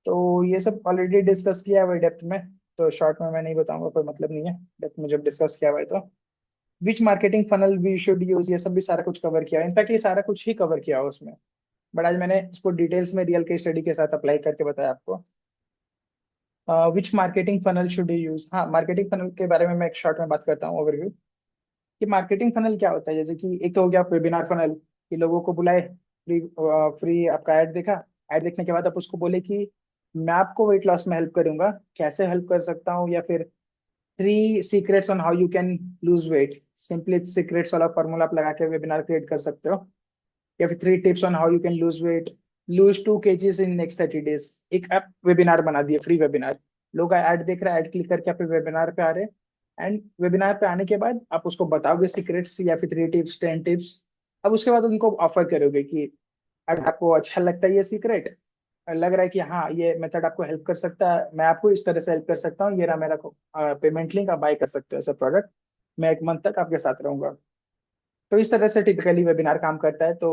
तो ये सब ऑलरेडी डिस्कस किया है डेप्थ में। तो शॉर्ट में मैं नहीं बताऊंगा, कोई मतलब नहीं है, बट मुझे डिस्कस किया हुआ है तो which marketing funnel we should use, ये सब भी सारा कुछ कवर किया है, इनफैक्ट ये सारा कुछ ही कवर किया है उसमें। बट आज मैंने इसको डिटेल्स में रियल केस स्टडी के साथ अप्लाई करके बताया आपको। Which marketing funnel should you use, हाँ मार्केटिंग फनल के बारे में मैं एक शॉर्ट में बात करता हूँ, ओवरव्यू। कि मार्केटिंग फनल क्या होता है, जैसे कि एक तो हो गया वेबिनार फनल, कि लोगों को बुलाए, फ्री फ्री आपका ऐड देखा, ऐड देखने के बाद आप उसको बोले कि मैं आपको वेट लॉस में हेल्प करूंगा, कैसे हेल्प कर सकता हूँ, या फिर 3 secrets on how you can lose wait, simply secrets वाला फॉर्मूला आप लगा के वेबिनार क्रिएट कर सकते हो। या फिर 3 tips on how you can lose weight, lose 2 kgs in next 30 days. एक आप वेबिनार बना दिए, फ्री वेबिनार, लोग ऐड देख रहे हैं, ऐड क्लिक करके आप वेबिनार पे आ रहे हैं, एंड वेबिनार पे आने के बाद आप उसको बताओगे सीक्रेट्स या फिर 3 टिप्स 10 टिप्स। अब उसके बाद उनको ऑफर करोगे कि अगर आपको अच्छा लगता है ये सीक्रेट, लग रहा है कि हाँ ये मेथड आपको हेल्प कर सकता है, मैं आपको इस तरह से हेल्प कर सकता हूँ, ये रहा मेरा पेमेंट लिंक, आप बाय कर सकते हो ऐसा प्रोडक्ट, मैं 1 मंथ तक आपके साथ रहूंगा। तो इस तरह से टिपिकली वेबिनार काम करता है। तो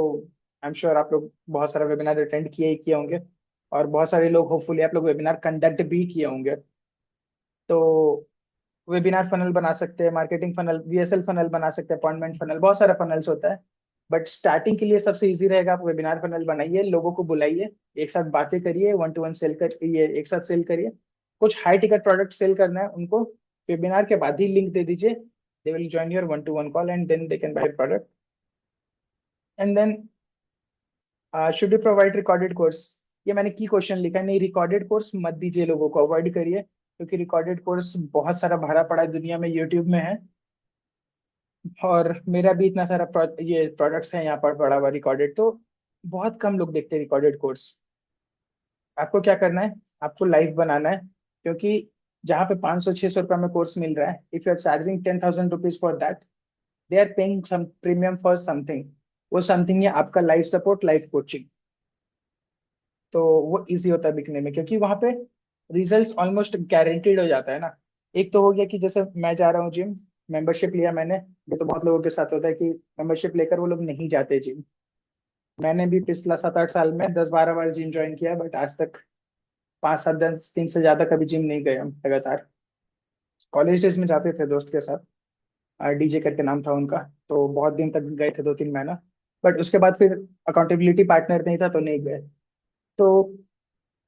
आई एम श्योर आप लोग बहुत सारा वेबिनार अटेंड किए ही किए होंगे, और बहुत सारे लोग होपफुली आप लोग वेबिनार कंडक्ट भी किए होंगे। तो वेबिनार फनल बना सकते हैं, मार्केटिंग फनल, वीएसएल फनल बना सकते हैं, अपॉइंटमेंट फनल, बहुत सारा फनल्स होता है। बट स्टार्टिंग के लिए सबसे इजी रहेगा, आप वेबिनार फनल बनाइए, लोगों को बुलाइए, एक साथ बातें करिए, 1 to 1 सेल करिए, एक साथ सेल करिए। कुछ हाई टिकट प्रोडक्ट सेल करना है उनको, वेबिनार के बाद ही लिंक दे दीजिए, they will join your 1 to 1 call and then they can buy product. And then should you provide recorded course, ये मैंने की क्वेश्चन लिखा है, नहीं रिकॉर्डेड कोर्स मत दीजिए, लोगों को अवॉइड करिए, क्योंकि रिकॉर्डेड कोर्स बहुत सारा भरा पड़ा है दुनिया में, यूट्यूब में है। और मेरा भी इतना सारा ये प्रोडक्ट्स हैं यहाँ पर बड़ा हुआ रिकॉर्डेड, तो बहुत कम लोग देखते हैं रिकॉर्डेड कोर्स। आपको क्या करना है, आपको लाइव बनाना है, क्योंकि जहाँ पे 500-600 रुपये में कोर्स मिल रहा है, if you are charging 10,000 rupees for that, they are paying some premium for something. वो समथिंग है आपका लाइफ सपोर्ट, लाइफ कोचिंग। तो वो इजी होता है बिकने में, क्योंकि वहां पे रिजल्ट्स ऑलमोस्ट गारंटीड हो जाता है ना। एक तो हो गया कि जैसे मैं जा रहा हूँ जिम, मेंबरशिप लिया मैंने, ये तो बहुत लोगों के साथ होता है कि मेंबरशिप लेकर वो लोग नहीं जाते जिम। मैंने भी पिछला 7-8 साल में 10-12 बार जिम ज्वाइन किया, बट आज तक 5-7 दिन से ज्यादा कभी जिम नहीं गए हम लगातार। कॉलेज डेज में जाते थे दोस्त के साथ, डीजे करके नाम था उनका, तो बहुत दिन तक गए थे, 2-3 महीना। बट उसके बाद फिर अकाउंटेबिलिटी पार्टनर नहीं था तो नहीं गए। तो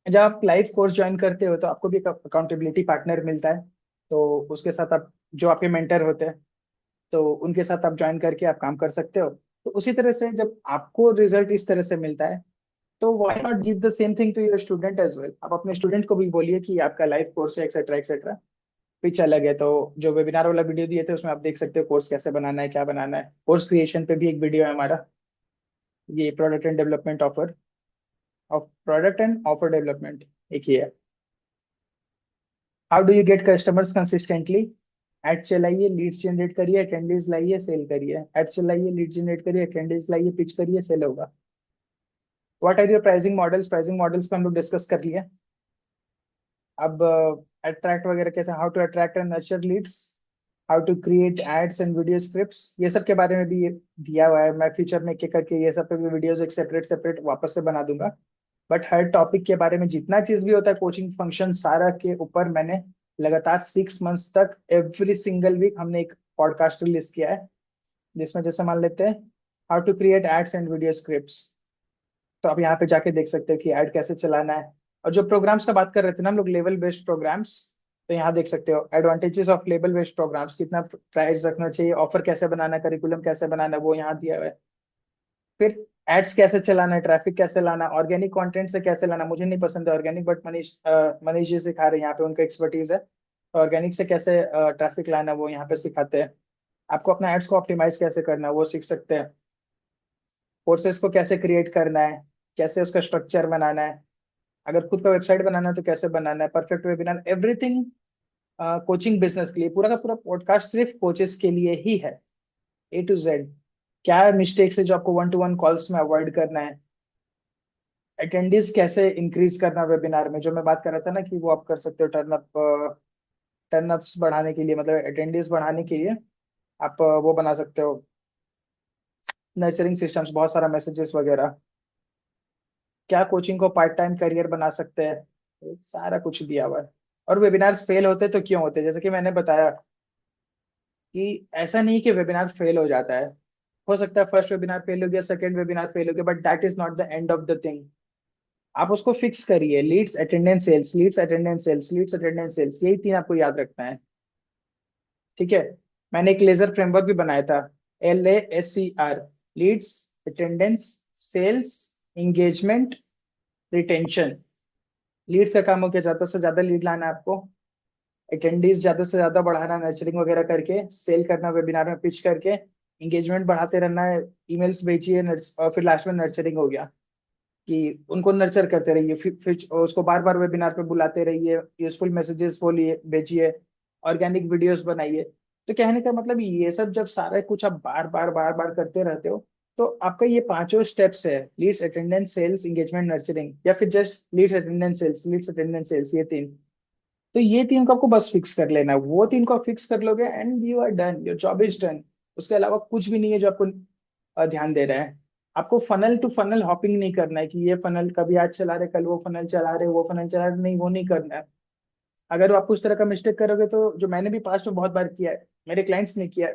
जब आप लाइव कोर्स ज्वाइन करते हो तो आपको भी एक अकाउंटेबिलिटी पार्टनर मिलता है, तो उसके साथ आप, जो आपके मेंटर होते हैं, तो उनके साथ आप ज्वाइन करके आप काम कर सकते हो। तो उसी तरह से जब आपको रिजल्ट इस तरह से मिलता है, तो why not give the same thing to your student as well, आप अपने स्टूडेंट को भी बोलिए कि आपका लाइव कोर्स है, एक्सेट्रा एक्सेट्रा। पिच अलग है, तो जो वेबिनार वाला वीडियो दिए थे उसमें आप देख सकते हो कोर्स कैसे बनाना है, क्या बनाना है, कोर्स क्रिएशन पे भी एक वीडियो है हमारा, ये product and development offer, of product and offer development, एक ही है। How do you get customers consistently, ad चलाइए, लीड्स जनरेट करिए, अटेंडेंस लाइए, सेल करिए, एड चलाइए, लीड जनरेट करिए, अटेंडेंस लाइए, पिच करिए, सेल होगा। What are your pricing models, pricing models पे हम लोग डिस्कस कर लिए। अब अट्रैक्ट वगैरह कैसे, how to attract and nurture leads, how to create ads and video scripts, ये सब के बारे में भी ये दिया हुआ है, मैं फ्यूचर में एक एक करके ये सब पे भी वीडियोस एक सेपरेट सेपरेट वापस से बना दूंगा। बट हर टॉपिक के बारे में जितना चीज भी होता है कोचिंग फंक्शन सारा के ऊपर मैंने लगातार 6 मंथ्स तक एवरी सिंगल वीक हमने एक पॉडकास्ट रिलीज किया है, जिसमें जैसे मान लेते हैं how to create ads and video scripts, तो आप यहाँ पे जाके देख सकते हो कि ऐड कैसे चलाना है। और जो प्रोग्राम्स का बात कर रहे थे ना हम लोग, लेवल बेस्ड प्रोग्राम्स, तो यहाँ देख सकते हो advantages of level based programs, कितना प्राइस रखना चाहिए, ऑफर कैसे बनाना, करिकुलम कैसे बनाना, वो यहाँ दिया हुआ है। फिर एड्स कैसे चलाना है, ट्रैफिक कैसे लाना, ऑर्गेनिक कंटेंट से कैसे लाना, मुझे नहीं पसंद है ऑर्गेनिक, बट मनीष जी सिखा रहे हैं, यहाँ पे उनका एक्सपर्टीज है, तो ऑर्गेनिक से कैसे ट्रैफिक लाना वो यहाँ पे सिखाते हैं। आपको अपना एड्स को ऑप्टिमाइज कैसे करना है वो सीख सकते हैं। कोर्सेज को कैसे क्रिएट करना है, कैसे उसका स्ट्रक्चर बनाना है, अगर खुद का वेबसाइट बनाना है तो कैसे बनाना है, perfect webinar, everything coaching business के लिए। पूरा का पूरा पॉडकास्ट सिर्फ कोचेस के लिए ही है, A to Z। क्या मिस्टेक्स है जो आपको 1 to 1 कॉल्स में अवॉइड करना है, अटेंडेंस कैसे इंक्रीज करना वेबिनार में, जो मैं बात कर रहा था ना कि वो आप कर सकते हो टर्नअप्स बढ़ाने के लिए, मतलब अटेंडेंस बढ़ाने के लिए आप वो बना सकते हो, नर्चरिंग सिस्टम्स, बहुत सारा मैसेजेस वगैरह, क्या कोचिंग को पार्ट टाइम करियर बना सकते हैं, ये सारा कुछ दिया हुआ है। और वेबिनार्स फेल होते तो क्यों होते, जैसे कि मैंने बताया कि ऐसा नहीं कि वेबिनार फेल हो जाता है। हो सकता है फर्स्ट वेबिनार फेल हो गया, सेकंड वेबिनार फेल हो गया, but that is not the end of the thing. आप उसको फिक्स करिए, leads attendance sales, leads attendance sales, leads attendance sales, यही तीन आपको याद रखना है। ठीक है। मैंने एक लेजर फ्रेमवर्क भी बनाया था, LASCR, leads, attendance, sales, engagement, retention. Leads का काम हो गया ज्यादा से ज्यादा लीड लाना है आपको, अटेंडीज ज्यादा से ज्यादा बढ़ाना नर्चरिंग वगैरह करके, सेल करना वेबिनार में पिच करके, इंगेजमेंट बढ़ाते रहना है, ईमेल्स भेजिए, और फिर लास्ट में नर्चरिंग हो गया कि उनको नर्चर करते रहिए, फिर उसको बार बार वेबिनार पे बुलाते रहिए, यूजफुल मैसेजेस बोलिए, भेजिए, ऑर्गेनिक वीडियोस बनाइए। तो कहने का मतलब ये सब जब सारा कुछ आप बार बार करते रहते हो, तो आपका ये पांचों स्टेप्स है, leads attendance sales engagement nurturing, या फिर just leads attendance sales, leads attendance sales, ये तीन। तो ये तीन को आपको बस फिक्स कर लेना है, वो तीन को आप फिक्स कर लोगे and you are done, your job is done. उसके अलावा कुछ भी नहीं है जो आपको ध्यान दे रहा है। आपको फनल टू फनल हॉपिंग नहीं करना है कि ये फनल कभी आज चला रहे, कल वो फनल चला रहे, वो फनल चला रहे, नहीं, वो नहीं करना है। अगर आप उस तरह का मिस्टेक करोगे, तो जो मैंने भी पास्ट में बहुत बार किया है, मेरे क्लाइंट्स ने किया है,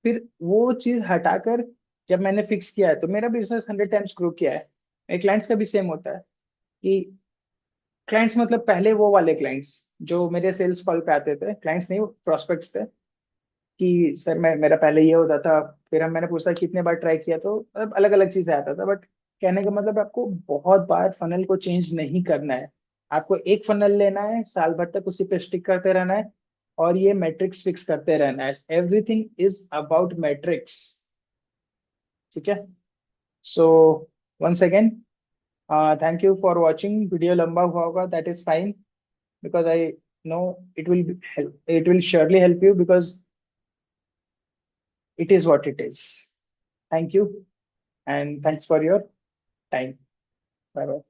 फिर वो चीज हटाकर जब मैंने फिक्स किया है, तो मेरा बिजनेस 100 टाइम्स ग्रो किया है। मेरे क्लाइंट्स का भी सेम होता है कि क्लाइंट्स मतलब पहले वो वाले क्लाइंट्स जो मेरे सेल्स कॉल पे आते थे, क्लाइंट्स नहीं, प्रोस्पेक्ट्स थे, कि सर मैं मेरा पहले ये होता था, फिर हम मैंने पूछा कितने बार ट्राई किया, तो मतलब अलग अलग चीजें आता था। बट कहने का मतलब आपको बहुत बार फनल को चेंज नहीं करना है। आपको एक फनल लेना है, साल भर तक उसी पे स्टिक करते रहना है, और ये मैट्रिक्स फिक्स करते रहना है। Everything is about metrics. ठीक है। So once again, thank you for watching. Video लंबा हुआ होगा, that is fine, because I know it will it will surely help you, because it is what it is. Thank you, and thanks for your time. Bye bye.